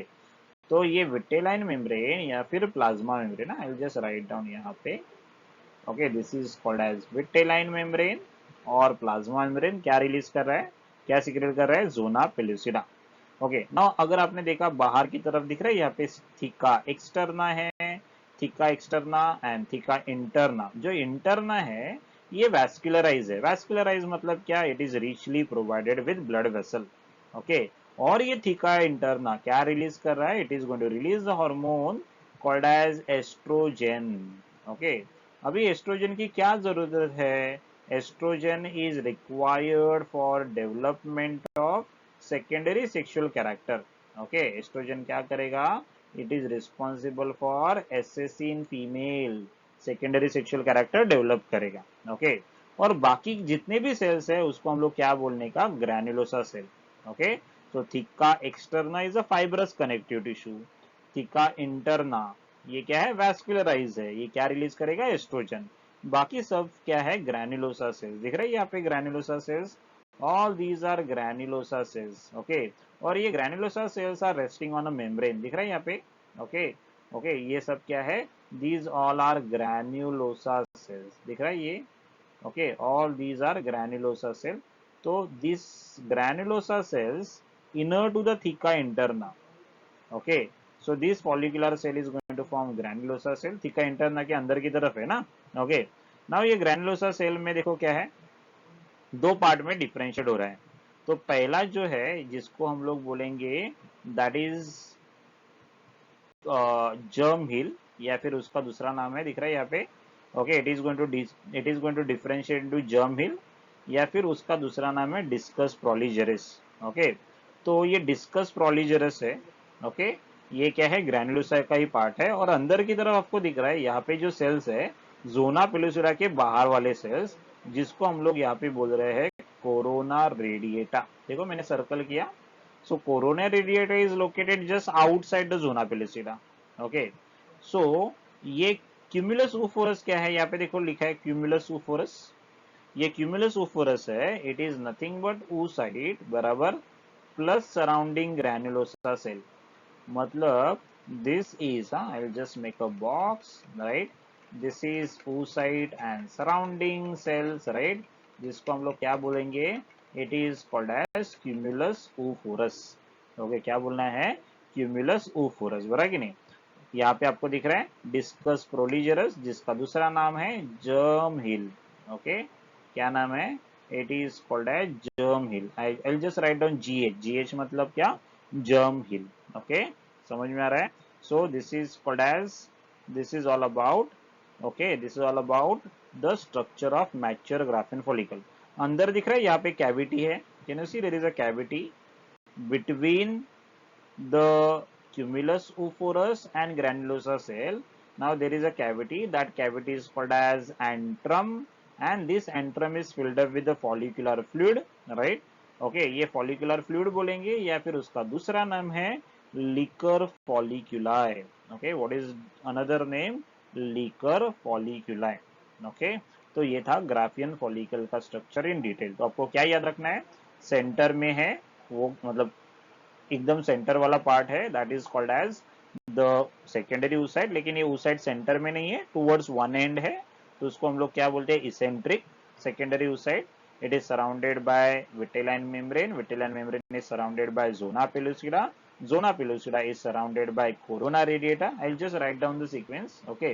तो ये विटेलाइन मेम्ब्रेन या फिर plasma membrane, I will just write down यहाँ पे। Okay, this is called as vitelline membrane और प्लाज्मा मेम्ब्रेन क्या रिलीज कर रहा है, क्या सिक्रेट कर रहा है, जोना पेलुसिडा। ओके, नाउ अगर आपने देखा बाहर की तरफ दिख रहा है यहाँ पे थीका एक्सटर्ना है, theca externa and theca interna. जो इंटरना है ये वैस्कुलराइज है, वैस्कुलराइज मतलब क्या, it is richly provided with blood vessel. Okay, और ये थीका इंटरना क्या रिलीज कर रहा है, it is going to release the hormone called as oestrogen. Okay, अभी एस्ट्रोजन की क्या जरूरत है, oestrogen is required for development of secondary sexual character. Okay, oestrogen क्या करेगा, it is responsible for assessee in female, secondary sexual character develop करेगा। Okay, और बाकी जितने भी सेल्स है उसको हम लोग क्या बोलने का, ग्रैन्युलोसा सेल। ओके, तो theca externa is a fibrous connective tissue, theca interna ये क्या है, वैस्कुलराइज है, ये क्या रिलीज करेगा, एस्ट्रोजन। बाकी सब क्या है, ग्रैन्युलोसा सेल्स। दिख रहा है यहाँ पे granulosa cells, all these are granulosa cells. Okay, और ये granulosa cells are resting on a membrane. दिख रहा है यहाँ पे। ओके ओके, ये सब क्या है, these all are granulosa cells. दिख रहा है ये। Okay, all these are granulosa cell. तो this granulosa cells inner to the theca interna. Okay, so this follicular cell is going to form granulosa cell, theca interna के अंदर की तरफ है ना। ओके, नाउ ये ग्रैनुलोसा सेल में देखो क्या है, दो पार्ट में डिफरेंशिएट हो रहा है। तो पहला जो है जिसको हम लोग बोलेंगे दैट इज जर्म हिल, या फिर उसका दूसरा नाम है, दिख रहा है यहाँ पे। Okay, it is going to differentiate into germ hill, या फिर उसका दूसरा नाम है डिस्कस प्रोलीजरस। ओके, तो ये डिस्कस प्रोलीजरस है। ओके, ये क्या है, ग्रैनुलोसा का ही पार्ट है, और अंदर की तरफ आपको दिख रहा है यहाँ पे जो सेल्स है, जोना पेलुसिडा के बाहर वाले सेल्स, जिसको हम लोग यहाँ पे बोल रहे हैं कोरोना रेडिएटा। देखो मैंने सर्कल किया। So coronary radiata is located just outside the zona pellucida. Okay. So ये क्यूमुलस oophorus क्या है, यहाँ पे देखो लिखा है क्यूमुलस oophorus। ये क्यूमुलस oophorus है, it is nothing but oocyte बराबर प्लस सराउंडिंग ग्रैनुलोसा सेल। मतलब this is, I will just make a box, right, this is oocyte and surrounding cells, right, जिसको हम लोग क्या बोलेंगे, it is called as cumulus oophorus। Okay, क्या बोलना है, क्यूमुलस oophorus, बराबर कि नहीं। यहाँ पे आपको दिख रहा है डिस्कस प्रोलीजरस, जिसका दूसरा नाम है जर्म हिल। ओके, क्या नाम है, it is called as germ hill. I will just write down GH, GH मतलब क्या, जर्म हिल। ओके, समझ में आ रहा है। So this is called as, this is all about, okay, this is all about the structure of mature Graafian follicle. अंदर दिख रहा है यहाँ पे कैविटी है, can you see there is a cavity between the cumulus oophorus and granulosa cell. Now there is a cavity, that cavity is called as antrum, and this antrum is filled up with the follicular fluid, right. Okay, ये follicular fluid बोलेंगे, या फिर उसका दूसरा नाम है liquor folliculi. Okay, what is another name, liquor folliculi. Okay, तो ये था ग्राफियन फॉलिकल का स्ट्रक्चर इन डिटेल। तो आपको क्या याद रखना है, सेंटर में है वो, मतलब एकदम सेंटर वाला पार्ट है, that is called as the secondary oocyte। लेकिन ये oocyte सेंटर में नहीं है, टुवर्ड्स वन एंड है, तो उसको हम लोग क्या बोलते हैं, eccentric secondary oocyte। It is surrounded by vitelline membrane, vitelline membrane is surrounded by zona pellucida, zona pellucida is surrounded by corona radiata. I will just write down the sequence. Okay,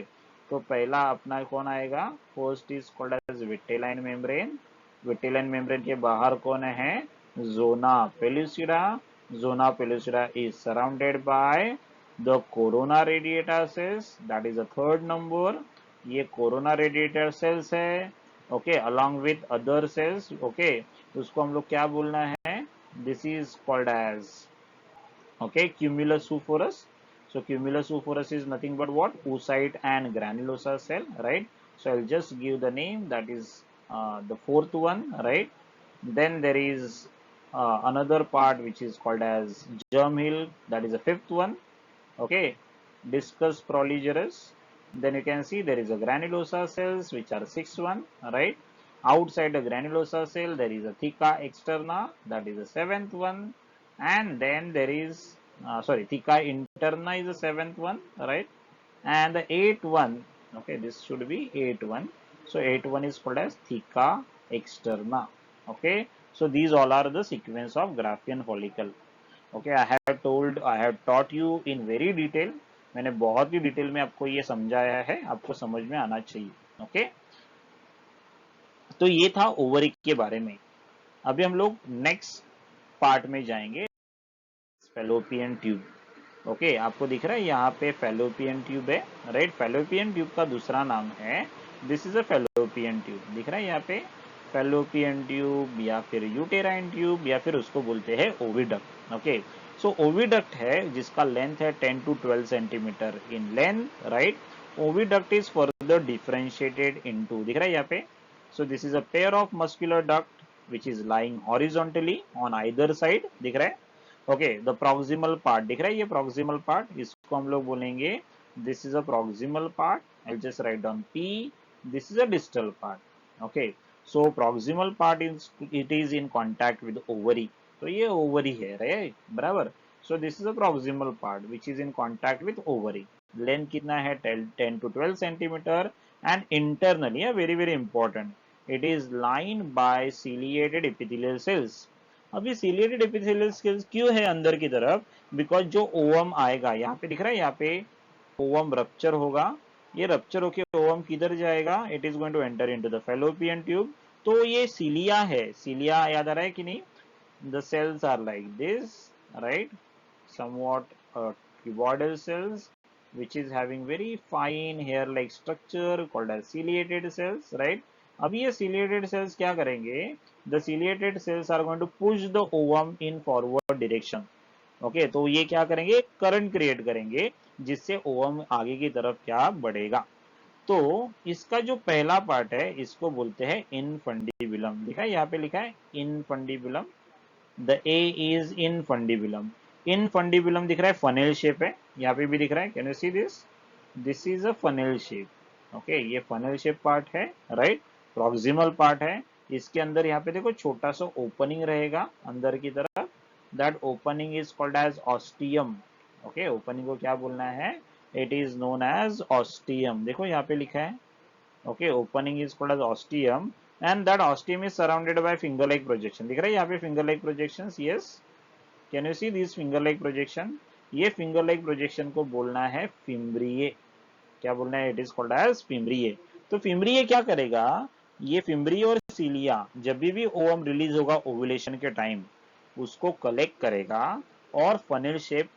तो पहला अपना कौन आएगा, first is called as vitelline membrane, vitelline membrane के बाहर कौन है, zona pellucida, zona pellucida is surrounded by the corona radiata cells, that is the third number। ये corona radiator cells है, okay, along with other cells। okay, उसको हम लोग क्या बोलना है, this is called as, okay, cumulus oophorus। so cumulus oophorus is nothing but what, oocyte and granulosa cell, right. so I'll just give the name, that is the fourth one, right. then there is another part which is called as germ hill, that is the fifth one. Okay, discus proligerus. Then you can see there is a granulosa cells which are sixth one, right. Outside the granulosa cell there is a theca externa, that is the seventh one, and then there is sorry, theca interna is the seventh one, right. And the eighth one, okay, this should be eighth one. So eighth one is called as theca externa. Okay, so these all are the sequence of Graafian follicle. Okay, I have taught you in very detail। मैंने बहुत ही detail में आपको ये समझाया है, आपको समझ में आना चाहिए। ओके, तो ये था ओवरी के बारे में। अभी हम लोग नेक्स्ट पार्ट में जाएंगे, फेलोपियन ट्यूब। ओके, आपको दिख रहा है यहाँ पे फेलोपियन ट्यूब है, राइट। फेलोपियन ट्यूब का दूसरा नाम है, this is a fallopian tube. दिख रहा है यहाँ पे फेलोपियन ट्यूब, या फिर यूटेराइन ट्यूब, या फिर उसको बोलते हैं ओविडक्ट। ओके, सो ओविडक्ट है जिसका लेंथ है 10 to 12 centimetre in length, right. Oviduct is further differentiated into, दिख रहा है यहाँ पे, so this is a pair of muscular duct which is lying horizontally on either side, दिख रहा है। ओके, द प्रॉक्सिमल पार्ट दिख रहा है, ये प्रॉक्सिमल पार्ट, इसको हम लोग बोलेंगे This is a proximal part. I'll just write down P. This is a distal part. Okay. So proximal part is it is in contact with ovary. तो ये ovary है, right? बराबर. So this is a proximal part which is in contact with ovary. Length कितना है 10 to 12 centimeter and internally, very very important, it is lined by ciliated epithelial cells. अब ये ciliated epithelial cells क्यों है अंदर की तरफ? बिकॉज जो ओवम आएगा यहाँ पे दिख रहा है, यहाँ पे ओवम रप्चर होगा, ये रप्चर होके ओवम किधर जाएगा? It is going to enter into the fallopian tube. तो ये सीलिया है, सीलिया याद आ रहा है कि नहीं? The cells are like this, right, somewhat cuboidal cells which is having very fine hair like structure called as ciliated cells, right? अब ये ciliated cells क्या करेंगे? The ciliated cells are going to push the ovum in forward direction. Okay, तो ये क्या करेंगे? Current create करेंगे जिससे ओवम आगे की तरफ क्या बढ़ेगा. तो इसका जो पहला पार्ट है इसको बोलते हैं इनफंडिबुलम. लिखा है यहाँ पे, लिखा है infundibulum. The A is infundibulum. Infundibulum दिख रहा है, फनेल शेप है, यहाँ पे भी दिख रहा है. Can you see this? This is a funnel shape. Okay, ये फनेल शेप पार्ट है, राइट. प्रॉक्सिमल पार्ट है. इसके अंदर यहाँ पे देखो छोटा सा ओपनिंग रहेगा अंदर की तरफ. that opening is called as ostium. okay, opening को क्या बोलना है? it is known as ostium. देखो यहाँ पे लिखा है. okay, opening is called as ostium and that ostium is surrounded by finger like projection. दिख रहा है यहाँ पे finger like projections? yes, can you see this finger like projection? ये finger like projection को बोलना है फिम्ब्रिये. क्या बोलना है? it is called as फिम्ब्रिये. तो फिम्ब्रिये क्या करेगा? ये फिम्ब्रिये और सीलिया जब भी ओवम रिलीज होगा ओव्यूलेशन के टाइम, उसको कलेक्ट करेगा और फनेल शेप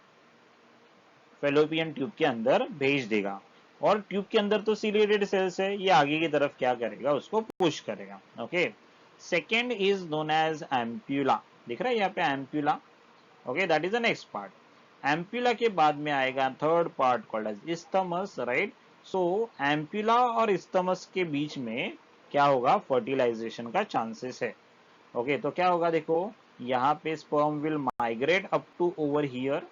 फेलोपियन ट्यूब के अंदर भेज देगा. और ट्यूब के अंदर तो सिलिएटेड सेल्स है, ये आगे की तरफ क्या करेगा? उसको पुश करेगा. Okay, second is known as ampulla. दिख रहा है यहाँ पे ampulla. Okay, that is the next part. Ampulla के बाद में आएगा third part called as isthmus, right. So ampulla और इस्थमस के बीच में क्या होगा? फर्टिलाइजेशन का चांसेस है. ओके, तो क्या होगा? देखो यहाँ पे sperm will migrate up to over here.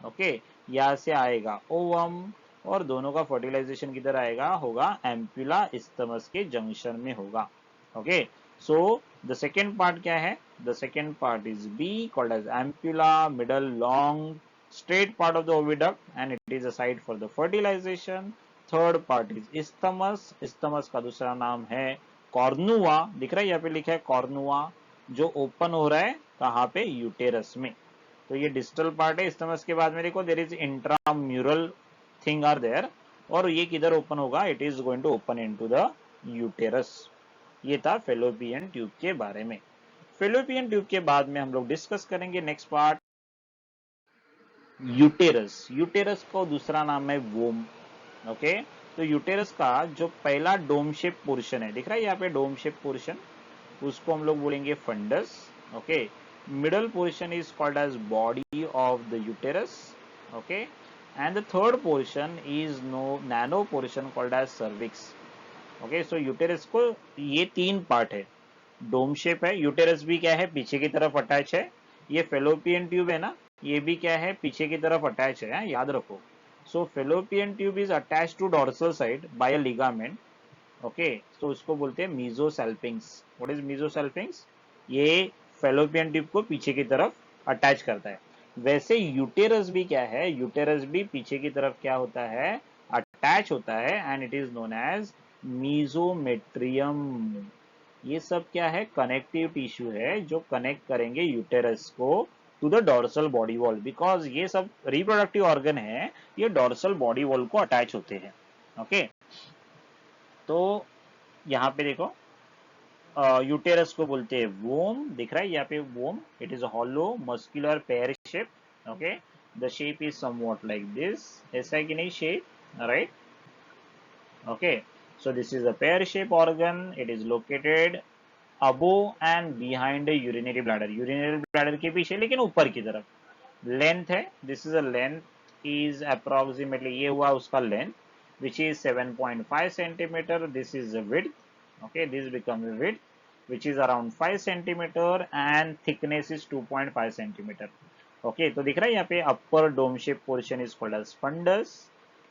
Okay, यहाँ से आएगा ओवम और दोनों का फर्टिलाइजेशन किधर आएगा? होगा एम्प्यूला इस्थमस के जंक्शन में होगा. Okay, so the second part क्या है? The second part is be called as ampulla, middle long straight part of the oviduct and it is a site for the fertilization. Third part is isthmus. Isthmus का दूसरा नाम है कॉर्नुआ. दिख रहा है यहाँ पे लिखा है कॉर्नुआ, जो ओपन हो रहा है कहाँ पे? यूटेरस में. तो ये डिस्टल पार्ट है. इस्थमस के बाद में देखो there is intramural thing are there, और ये किधर ओपन होगा? It is going to open into the uterus. ये था फेलोपियन ट्यूब के बारे में. फेलोपियन ट्यूब के बाद में हम लोग डिस्कस करेंगे नेक्स्ट पार्ट यूटेरस. यूटेरस को दूसरा नाम है वोम. ओके, तो यूटेरस का जो पहला डोम शेप पोर्शन है, दिख रहा है यहाँ पे डोम शेप पोर्शन, उसको हम लोग बोलेंगे fundus. Okay, middle portion is called as body of the uterus. Okay, and the third portion is narrow portion called as cervix. Okay, so uterus को ये तीन पार्ट है. डोम शेप है. Uterus भी क्या है? पीछे की तरफ अटैच है. ये फेलोपियन ट्यूब है ना, ये भी क्या है? पीछे की तरफ अटैच है, याद रखो. So Fallopian tube is attach to dorsal side by a ligament. Okay, तो उसको बोलते हैं मीजोसैल्पिंग्स. What is मीजोसैल्पिंग्स? ये फेलोपियन ट्यूब को पीछे की तरफ अटैच करता है. वैसे यूटेरस भी क्या है? यूटेरस भी पीछे की तरफ क्या होता है? अटैच होता है and it is known as mesometrium. ये सब क्या है? कनेक्टिव टिश्यू है जो कनेक्ट करेंगे यूटेरस को to the dorsal body wall. Because ये सब रिप्रोडक्टिव ऑर्गन है, ये डॉर्सल बॉडी वॉल को अटैच होते हैं. ओके, तो यहाँ पे देखो यूटेरस को बोलते हैं वोम. दिख रहा है यहाँ पे womb. It is hollow muscular pear shape. Okay, the shape is somewhat like this. ऐसा है कि नहीं shape? Right. Okay, so this is a pear shape organ. It is located above and behind the urinary bladder. urinary bladder के पीछे लेकिन ऊपर की तरफ. लेंथ है, this is a length is approximately, ये हुआ उसका length which is 7.5 centimeter. This is the width. Okay, this becomes the width which is around 5 centimeter and thickness is 2.5 centimeter. Okay, तो दिख रहा है यहाँ पे upper dome shape portion is called as fundus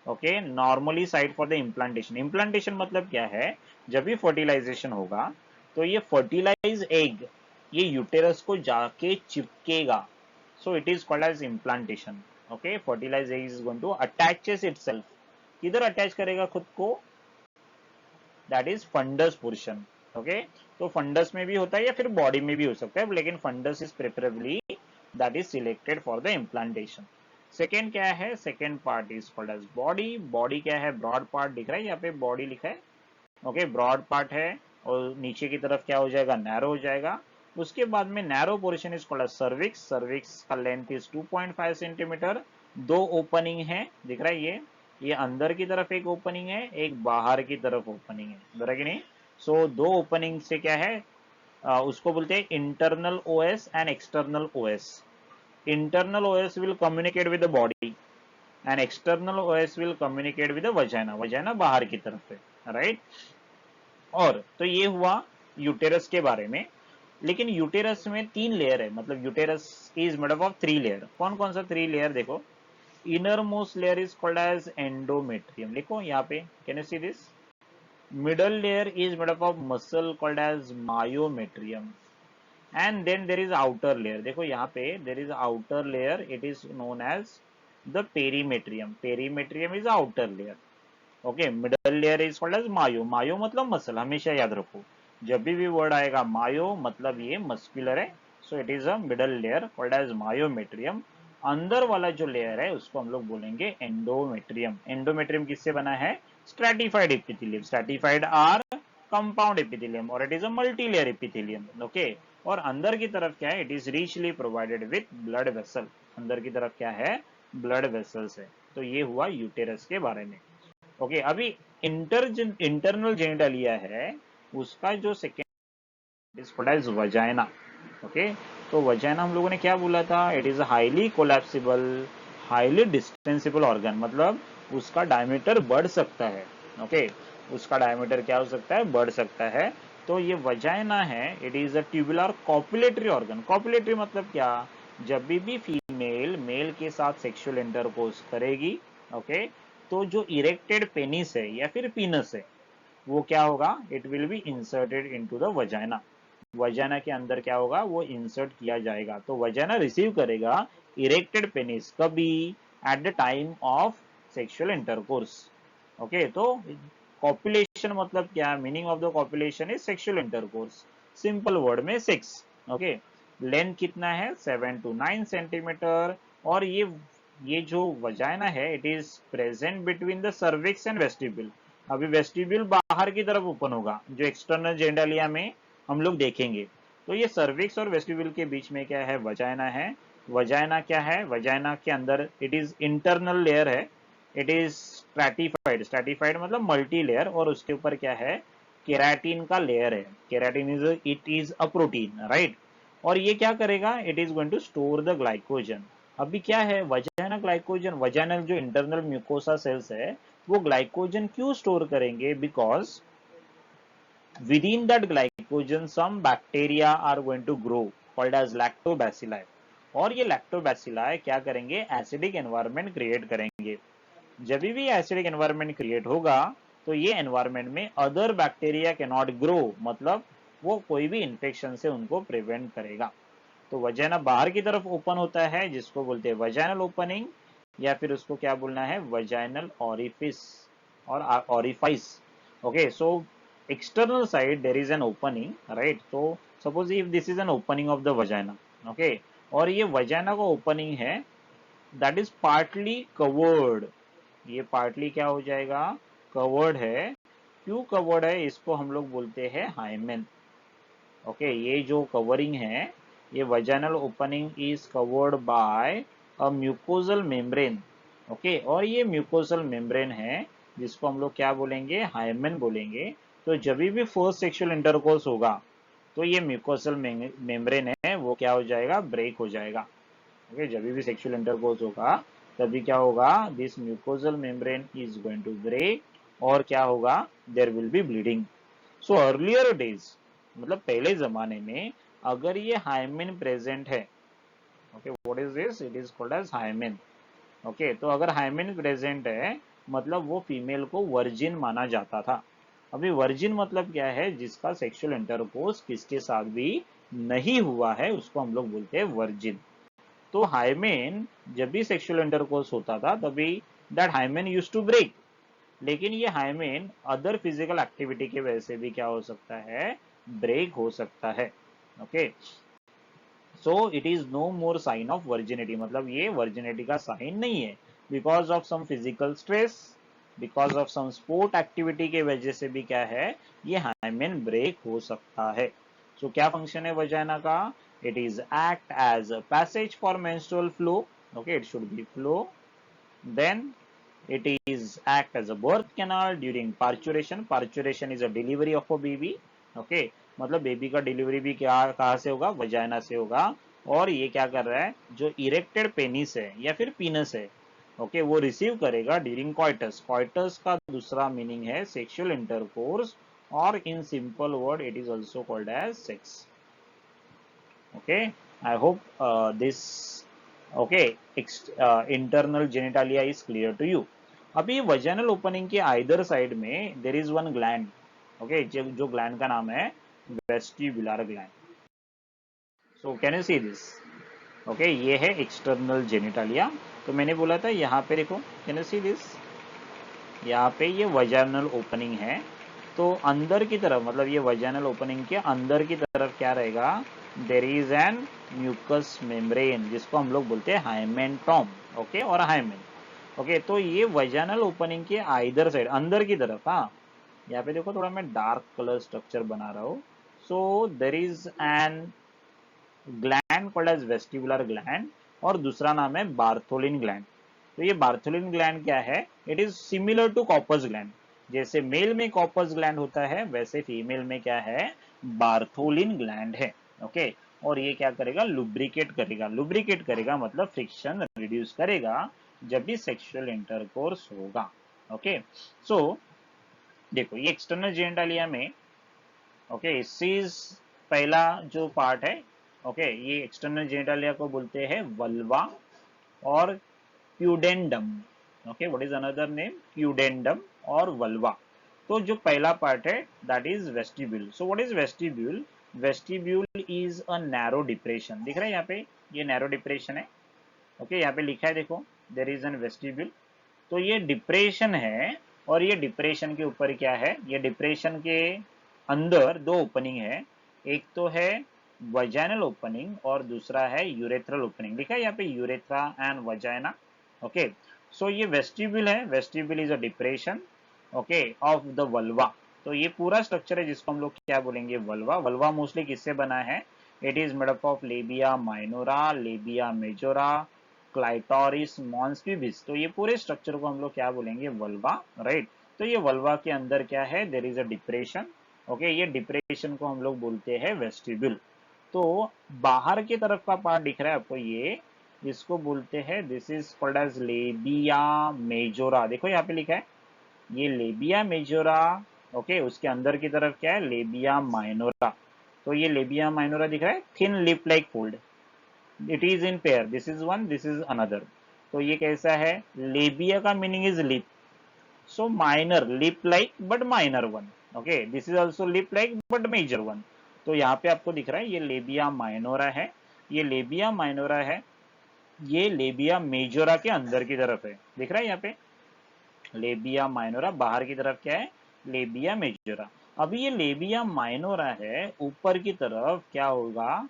okay, normally site for the implantation. Implantation मतलब क्या है, जब भी फर्टिलाइजेशन होगा तो ये फर्टिलाइज एग ये यूटेरस को जाके चिपकेगा, so it is called as implantation. Okay, fertilize egg is going to attaches itself, किधर अटैच करेगा खुद को, that is fundus portion. Okay, तो फंडस में भी होता है या फिर बॉडी में भी हो सकता है, लेकिन fundus is preferably that is selected for the implantation. Second क्या है, second part is called as body. Body क्या है, ब्रॉड पार्ट दिख रहा है यहाँ पे, बॉडी लिखा है। ओके, ब्रॉड पार्ट है और नीचे की तरफ क्या हो जाएगा, नैरो हो जाएगा। उसके बाद में narrow portion is called as cervix. Cervix का लेंथ इज 2.5 सेंटीमीटर। दो ओपनिंग है, दिख रहा है ये अंदर की तरफ एक ओपनिंग है, एक बाहर की तरफ ओपनिंग है, बराबर कि नहीं। सो दो ओपनिंग से क्या है, उसको बोलते हैं internal OS and external OS. Internal OS will communicate with the body and external OS will communicate with the vagina. Vagina बाहर की तरफ है, राइट। और तो ये हुआ यूटेरस के बारे में। लेकिन यूटेरस में 3 लेयर है, मतलब uterus is made up of 3 layer. कौन कौन सा 3 लेयर, देखो। Inner most layer is called as endometrium, लिखो यहाँ पे, can you see this. Middle layer is made up of muscle called as myometrium, and then there is outer layer, देखो यहाँ पे there is outer layer, it is known as the perimetrium. Perimetrium is outer layer. Okay, middle layer is called as मायो। मायो मतलब muscle, हमेशा याद रखो, जब भी word आएगा मायो मतलब ये मस्कुलर है। So it is a middle layer called as myometrium. अंदर वाला जो लेयर है उसको हम लोग बोलेंगे एंडोमेट्रियम। एंडोमेट्रियम किससे बना है, stratified epithelium. Stratified or compound epithelium और it is a multi layer epithelium. Okay, और अंदर की तरफ क्या है, it is richly provided with blood vessel. अंदर की तरफ क्या है, ब्लड वेसल्स है। तो ये हुआ यूटेरस के बारे में। ओके, अभी इंटरनल जेनिटलिया है, उसका जो second is called as vagina. Okay, तो वजाइना हम लोगों ने क्या बोला था, it is highly collapsible, highly distensible organ, मतलब उसका डायमीटर बढ़ सकता है। ओके, उसका डायमीटर क्या हो सकता है, बढ़ सकता है। तो ये वजाइना है, it is a tubular copulatory organ. Copulatory मतलब क्या, जब भी फीमेल मेल के साथ सेक्सुअल इंटरकोर्स करेगी, ओके, तो जो इरेक्टेड पेनिस है या फिर पीनस है, वो क्या होगा, it will be inserted into the vagina. Vagina के अंदर क्या होगा, वो इंसर्ट किया जाएगा। तो वजाइना रिसीव करेगा इरेक्टेड पेनिस, कभी, at the time of sexual intercourse. Okay, तो कॉपुलेशन मतलब क्या, meaning of the copulation is sexual intercourse, simple word में सेक्स। ओके, लेंथ कितना है, 7 to 9 सेंटीमीटर। और ये जो वजाइना है, it is present between the cervix and vestibule. अभी वेस्टिब्यूल बाहर की तरफ ओपन होगा, जो एक्सटर्नल जेंडालिया में हम लोग देखेंगे। तो ये सर्विक्स और वेस्टिब्यूल के बीच में क्या है, वजाइना है। वजाइना क्या है, वजाइना के अंदर इट इज इंटरनल लेयर है, इट इज स्ट्रैटिफाइड। स्ट्रैटिफाइड मतलब मल्टी लेयर, और उसके ऊपर क्या है, केराटिन का लेयर है। Keratin is a protein, right. और ये क्या करेगा, it is going to store the glycogen. अभी क्या है, वजाइना ग्लाइकोजन, वजाइनल जो इंटरनल म्यूकोसा सेल्स है, वो ग्लाइकोजन क्यों स्टोर करेंगे, because within that glycogen some bacteria are going to grow called as lactobacilli। और ये lactobacilli क्या करेंगे, एसिडिक एनवायरनमेंट क्रिएट करेंगे। जब भी एसिडिक एनवायरनमेंट क्रिएट होगा तो ये एनवायरनमेंट में other bacteria can not grow, मतलब वो कोई भी इंफेक्शन से उनको प्रिवेंट करेगा। तो वजाइना बाहर की तरफ ओपन होता है, जिसको बोलते हैं वजाइनल ओपनिंग, या फिर उसको क्या बोलना है, वजाइनल ऑरिफिस और orifice. Okay, so external side there is an opening, right। so suppose if this is an opening of the vagina, okay, और ये vagina का opening है, that is partly covered। ये partly क्या हो जाएगा, covered है। क्यों covered है, इसको हम लोग बोलते हैं hymen। ओके, ये जो कवरिंग है, ये vaginal opening is covered bye a mucosal membrane. Okay, और ये म्यूकोजल मेम्ब्रेन है, जिसको हम लोग क्या बोलेंगे, हाइमेन बोलेंगे। तो जब भी फर्स्ट सेक्सुअल इंटरकोर्स होगा तो ये म्यूकोजल मेम्ब्रेन है, वो क्या हो जाएगा, ब्रेक हो जाएगा। ओके, जब भी सेक्सुअल इंटरकोर्स होगा तभी क्या होगा, this mucosal membrane is going to break, और क्या होगा, there will be bleeding. So earlier days, मतलब पहले जमाने में, अगर ये हाइमेन प्रेजेंट है, okay, what is this, it is called as hymen. Okay, तो अगर हाइमेन प्रेजेंट है मतलब वो फीमेल को वर्जिन माना जाता था। अभी वर्जिन मतलब क्या है, जिसका सेक्सुअल इंटरकोर्स किसके साथ भी नहीं हुआ है उसको हम लोग बोलते हैं वर्जिन। तो हाइमेन जब भी सेक्सुअल इंटरकोर्स होता था तभी that hymen used to break, लेकिन ये हाइमेन अदर फिजिकल एक्टिविटी की वजह से भी क्या हो सकता है, ब्रेक हो सकता है। Okay, so it is no more sign of virginity, मतलब ये वर्जिनिटी का साइन नहीं है। Because of some physical stress, because of some sport activity के वजह से भी क्या है, ये हाइमेन ब्रेक हो सकता है। सो क्या फंक्शन है वजाइना का, it is act as passage for menstrual flow, okay it should be flow, then it is act as a birth canal during parturition, parturition is a delivery of a baby, okay, मतलब baby का delivery भी क्या कहाँ से होगा, vagina से होगा। और ये क्या कर रहा है, जो इरेक्टेड पेनिस है या फिर पीनस है, ओके वो रिसीव करेगा ड्यूरिंग कॉइटस। कॉइटस का दूसरा मीनिंग है सेक्सुअल इंटरकोर्स, और in simple word it is also called as sex. Okay, I hope this okay internal genitalia is clear to you. अभी वजाइनल ओपनिंग के आइदर साइड में there is one gland, okay जो gland का नाम है vestibular gland. So can you see this, okay ये है external जेनिटालिया। तो मैंने बोला था यहाँ पे देखो, कैन यू सी दिस, यहाँ पे ये वजाइनल ओपनिंग है। तो अंदर की तरफ, मतलब ये वजाइनल ओपनिंग के अंदर की तरफ क्या रहेगा, there is an mucus membrane, जिसको हम लोग बोलते हैं हाइमेन टॉम, ओके और हाइमेन। ओके तो ये वजाइनल ओपनिंग के आइदर साइड अंदर की तरफ, हाँ यहाँ पे देखो थोड़ा मैं डार्क कलर स्ट्रक्चर बना रहा हूँ। So there is an gland called as vestibular gland, और दूसरा नाम है बार्थोलिन ग्लैंड। तो ये बार्थोलिन ग्लैंड क्या है, it is similar to Cowper's gland. जैसे मेल में कॉपर्स ग्लैंड होता है वैसे फीमेल में क्या है, बार्थोलिन ग्लैंड है। ओके, और ये क्या करेगा, लुब्रिकेट करेगा, लुब्रिकेट करेगा मतलब फ्रिक्शन रिड्यूस करेगा जब भी सेक्सुअल इंटरकोर्स होगा। ओके सो देखो ये एक्सटर्नल जेनिटालिया में, ओके इस पहला जो पार्ट है, ओके ये एक्सटर्नल जेनिटालिया को बोलते हैं वल्वा और pudendum. Okay what is another name, pudendum और वल्वा। तो जो पहला पार्ट है that is vestibule. So what is vestibule, vestibule is a narrow depression, दिख रहा है यहाँ पे, ये नैरो डिप्रेशन है। ओके यहाँ पे लिखा है देखो, देयर इज एन वेस्टिब्यूल। तो ये डिप्रेशन है, और ये डिप्रेशन के ऊपर क्या है, ये डिप्रेशन के अंदर दो ओपनिंग है, एक तो है वजाइनल ओपनिंग और दूसरा है यूरेथ्रल ओपनिंग। लिखा है यहाँ पे urethra and vagina. Okay so ये वेस्टिब्यूल है, vestibule is a depression okay of the vulva. तो ये पूरा स्ट्रक्चर है जिसको हम लोग क्या बोलेंगे, वल्वा। वल्वा मोस्टली किससे बना है, it is made up of labia minora, labia majora, clitoris, mons pubis. तो ये पूरे स्ट्रक्चर को हम लोग क्या बोलेंगे, वल्वा, राइट। तो ये वल्वा के अंदर क्या है, there is a depression. Okay ये डिप्रेशन को हम लोग बोलते हैं वेस्टिब्यूल। तो बाहर की तरफ का पार्ट दिख रहा है आपको, ये इसको बोलते हैं, this is called as labia majora. देखो यहाँ पे लिखा है ये लेबिया मेजोरा। ओके उसके अंदर की तरफ क्या है, लेबिया माइनोरा। तो ये लेबिया माइनोरा दिख रहा है, thin lip like fold, it is in pair, this is one, this is another. तो ये कैसा है, लेबिया का meaning is lip, so minor lip like but minor one. Okay this is also lip like but major one. तो यहाँ पे आपको दिख रहा है ये लेबिया माइनोरा है, ये लेबिया माइनोरा है, ये लेबिया मेजोरा के अंदर की तरफ है, दिख रहा है यहाँ पे लेबिया माइनोरा, बाहर की तरफ क्या है, लेबिया मेजोरा। अभी ये लेबिया माइनोरा है, ऊपर की तरफ क्या होगा,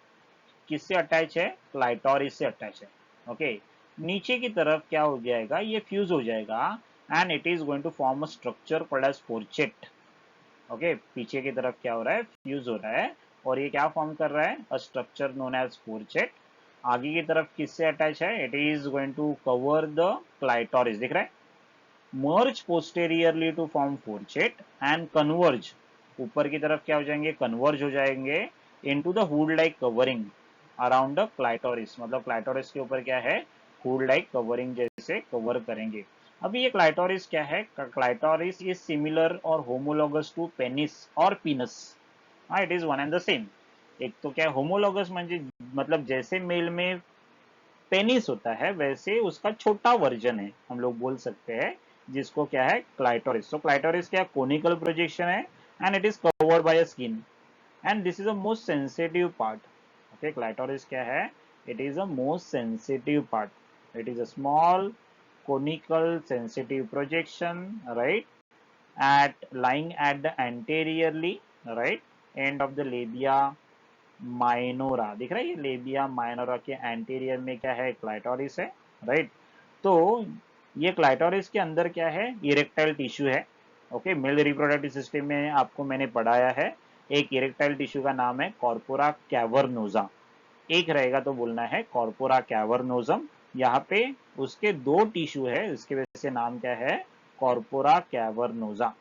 किससे अटैच है, क्लाइटोरिस से अटैच है। ओके नीचे की तरफ क्या हो जाएगा, ये फ्यूज हो जाएगा and it is going to form a structure called as fourchette. Okay पीछे की तरफ क्या हो रहा है, फ्यूज हो रहा है, और ये क्या फॉर्म कर रहा है, a structure known as fourchette. आगे की तरफ किससे अटैच है, it is going to cover the clitoris, दिख रहा है, merge posteriorly to form fourchet and converge, ऊपर की तरफ क्या हो जाएंगे, कन्वर्ज हो जाएंगे into the hood like covering around the clitoris, मतलब क्लाइटोरिस के ऊपर क्या है, hood like covering जैसे कवर करेंगे। अभी ये क्लाइटोरिस क्या है, क्लाइटोरिस इज सिमिलर और होमोलॉगस टू पेनिस और पीनस। हाँ it is one and the same. एक तो क्या है होमोलॉगस, मतलब जैसे मेल में पेनिस होता है वैसे उसका छोटा वर्जन है, हम लोग बोल सकते हैं जिसको क्या है क्लाइटोरिस। सो क्लाइटोरिस क्या कोनिकल प्रोजेक्शन है and it is covered bye a skin and this is the most sensitive part. Okay, clitoris क्या है, it is the most sensitive part, it is a small conical sensitive projection, right, at lying at the anteriorly, right, end of the labia minora। दिख रहा है ये labia minora के anterior में क्या है क्लाइटोरिस है, राइट। तो ये क्लाइटोरिस के अंदर क्या है इरेक्टाइल टिश्यू है। ओके, मेल रिप्रोडक्टिव सिस्टम में आपको मैंने पढ़ाया है एक इरेक्टाइल टिश्यू का नाम है कॉर्पोरा कैवर्नोजा, एक रहेगा तो बोलना है कॉर्पोरा कैवर्नोजम। यहाँ पे उसके दो टिश्यू है, इसके वजह से नाम क्या है कॉर्पोरा कैवर्नोजा।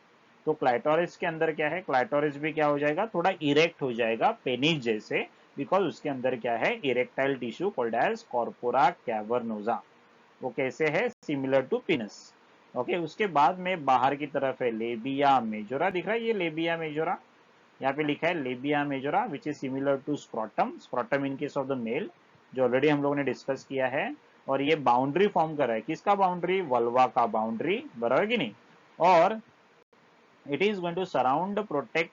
तो क्लाइटोरिस के अंदर क्या है, क्लाइटोरिस भी क्या हो जाएगा थोड़ा इरेक्ट हो जाएगा पेनिस जैसे, बिकॉज उसके अंदर क्या है erectile tissue called as corpora cavernosa. वो कैसे है सिमिलर टू पेनिस। ओके, उसके बाद में बाहर की तरफ है लेबिया मेजोरा, दिख रहा है ये लेबिया मेजोरा, यहाँ पे लिखा है labia majora which is similar to scrotum, scrotum in case of the male, जो ऑलरेडी हम लोगों ने डिस्कस किया है। और ये बाउंड्री फॉर्म कर रहा है, किसका बाउंड्री, वल्वा का बाउंड्री, बराबर कि नहीं। और it is going to surround protect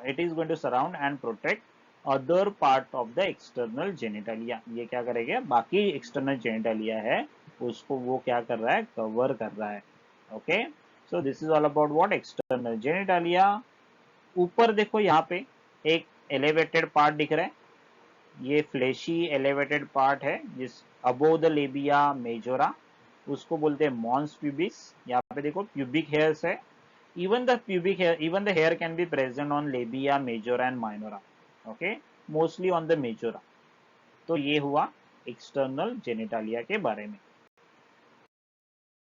it is going to surround and protect other part of the external genitalia। ये क्या करेगा बाकी एक्सटर्नल जेनिटालिया है उसको वो क्या कर रहा है कवर कर रहा है। Okay, so this is all about what external genitalia. ऊपर देखो यहाँ पे एक एलिवेटेड पार्ट दिख रहा है, ये फ्लैशी एलिवेटेड पार्ट है जिस अबोव द लेबिया मेजोरा, उसको बोलते हैं मॉन्स प्यूबिस। यहाँ पे देखो प्यूबिक हेयर्स है, even the pubic hair, even the hair can be present on labia majora and minora, okay, mostly on the majora। तो ये हुआ एक्सटर्नल जेनिटालिया के बारे में।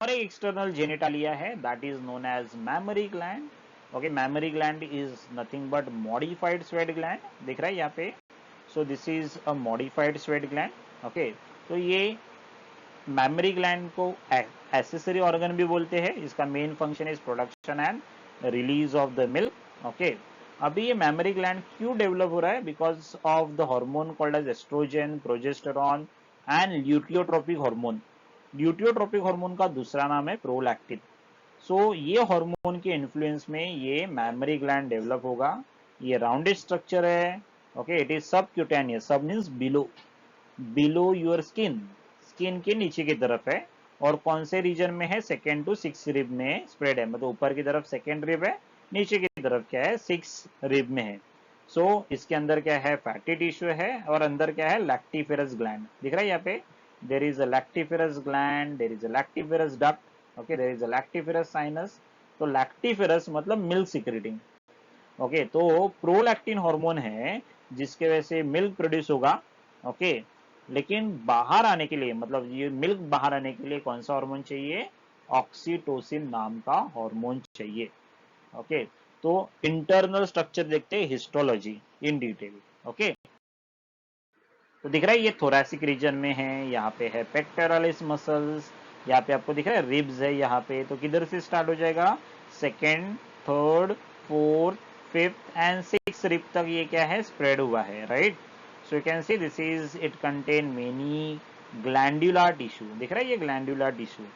और एक एक्सटर्नल जेनिटालिया है that is known as mammary gland. Okay, mammary gland is nothing but modified sweat gland, दिख रहा है यहाँ पे। So this is a modified sweat gland. Okay, तो ये मैमरी ग्लैंड को एसेसरी ऑर्गन भी बोलते हैं, इसका main function is production and release of the milk. Okay, अभी ये मैमरी ग्लैंड क्यों डेवलप हो रहा है, because of the hormone called as oestrogen, progesterone and luteotropic hormone. Luteotropic hormone का दूसरा नाम है प्रोलैक्टिन। सो ये हार्मोन के इन्फ्लुएंस में ये मैमरी ग्लैंड डेवलप होगा। ये राउंडेड स्ट्रक्चर है। ओके, इट इज सबक्यूटेनियस, सब means below, below your skin, skin के नीचे की तरफ है। और कौन से रीजन में है, सेकेंड टू सिक्स रिब में स्प्रेड है, मतलब ऊपर की तरफ सेकेंड रिब है, नीचे की तरफ क्या है सिक्स रिब में है। सो इसके अंदर क्या है फैटी टिश्यू है और अंदर क्या है लैक्टिफेरस ग्लैंड, दिख रहा है यहाँ पे। There is a lactiferous gland, there is a lactiferous duct, okay, there is a lactiferous sinus. तो लैक्टिफेरस मतलब मिल्क सिक्रेटिंग। ओके, तो प्रोलैक्टिन हार्मोन है जिसके वजह से मिल्क प्रोड्यूस होगा। ओके, लेकिन बाहर आने के लिए, मतलब ये मिल्क बाहर आने के लिए कौन सा हार्मोन चाहिए, ऑक्सीटोसिन नाम का हार्मोन चाहिए। ओके, तो इंटरनल स्ट्रक्चर देखते हैं हिस्टोलॉजी इन डिटेल। ओके, तो दिख रहा है ये थोरैसिक रीजन में है, यहाँ पे है पेक्टोरलिस मसल्स, यहाँ पे आपको दिख रहा है रिब्स है यहाँ पे। तो किधर से स्टार्ट हो जाएगा, second, third, fourth, fifth and six rib तक ये क्या है स्प्रेड हुआ है, right. So you can see this is it contain many glandular tissue, दिख रहा है ये glandular tissue,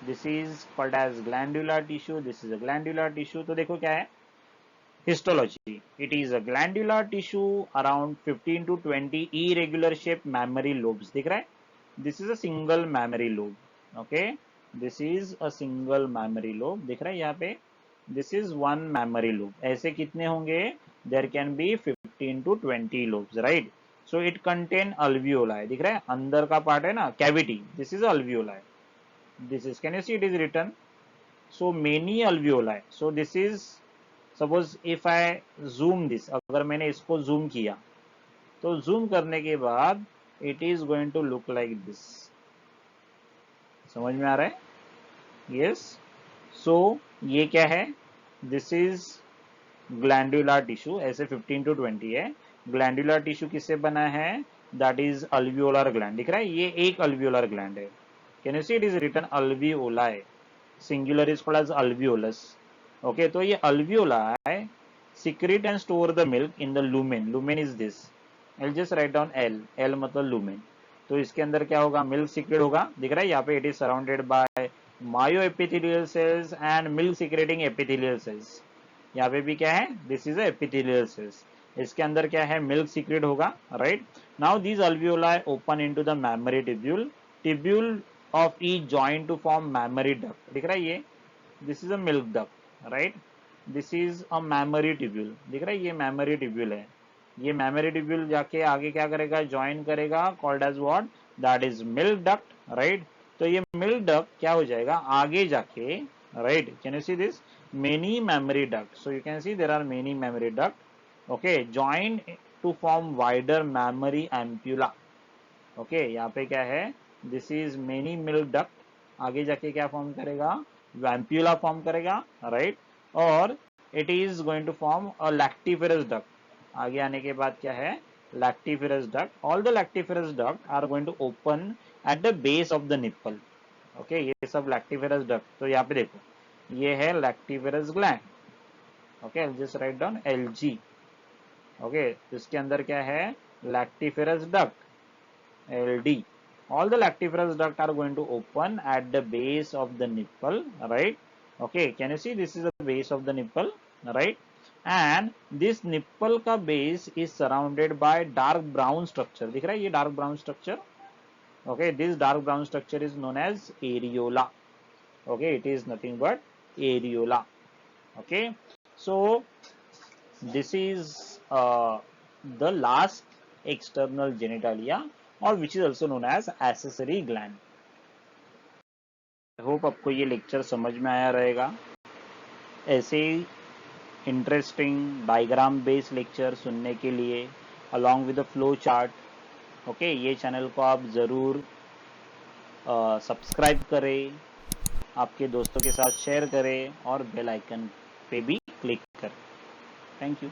this is called as glandular tissue, this is a glandular tissue. तो देखो क्या है histology, it is a glandular tissue around 15 to 20 irregular shaped mammary lobes, दिख रहा है, this is a single mammary lobe, okay, this is a single mammary lobe, दिख रहा है यहाँ पे, this is one mammary lobe। ऐसे कितने होंगे, there can be 15 to 20 lobes, right। so it contain alveoli, दिख रहा है अंदर का पार्ट है ना cavity, this is alveoli, this is, can you see it is written, so many alveoli, so this is, suppose if I zoom this, अगर मैंने इसको जूम किया तो जूम करने के बाद it is going to look like this, समझ में आ रहा है, यस। सो ये क्या है, दिस इज ग्लैंडुलर टिश्यू, ऐसे 15 to 20 है। ग्लैंडुलर टिश्यू किससे बना है, दैट इज अल्वियोलर ग्लैंड, दिख रहा है ये एक अल्वियोलर ग्लैंड है, can you see it is written alveoli, singular is called as alveolus. Okay, तो ये अल्वियोलाई secrete and store the milk in the lumen, lumen is this, I'll just write down L, L मतलब lumen। तो इसके अंदर क्या होगा, milk secrete होगा, दिख रहा है यहाँ पे, it is surrounded by myo epithelial cells and milk secreting epithelial cells. यहाँ पे भी क्या है, दिस इज एपिथेलियल सेल्स। इसके अंदर क्या है, मिल्क सीक्रेट होगा, right. Now these alveoli open into the memory tubule, tubule of each join to form memory duct. दिख रहा है ये, this is a milk duct, right. This is a memory tubule, दिख रहा है ये मेमोरी ट्यूब्यूल है। ये मेमोरी ट्यूब्यूल जाके आगे क्या करेगा, ज्वाइन करेगा, called as what, that is milk duct, right. तो ये मिल्क डक्ट क्या हो जाएगा आगे जाके, right. Can you see this, many memory ducts, so you can see there are many memory duct, okay, joined to form wider memory ampulla, okay। यहाँ पे क्या है, this is many milk duct, आगे जाके क्या फॉर्म करेगा, ampulla form करेगा, right। और it is going to form a lactiferous duct, आगे आने के बाद क्या है, lactiferous duct, all the lactiferous duct are going to open at the base of the nipple, okay। ये सब lactiferous duct, तो यहाँ पे देखो ये है lactiferous gland, okay, just write down LG, okay. इसके अंदर क्या है, lactiferous duct LD, all the lactiferous duct are going to open at the base of the nipple, right, okay। can you see this is the base of the nipple, right, and this nipple का base is surrounded by dark brown structure, दिख रहा है ये dark brown structure, okay। this dark brown structure is known as areola, okay, it is nothing but areola, okay। so this is the last external genitalia or which is also known as accessory gland। I hope आपको ये lecture समझ में आया रहेगा। ऐसे ही interesting diagram based lecture सुनने के लिए along with the flow chart, okay, ये चैनल को आप ज़रूर सब्सक्राइब करें, आपके दोस्तों के साथ शेयर करें और बेल आइकन पे भी क्लिक करें। Thank you.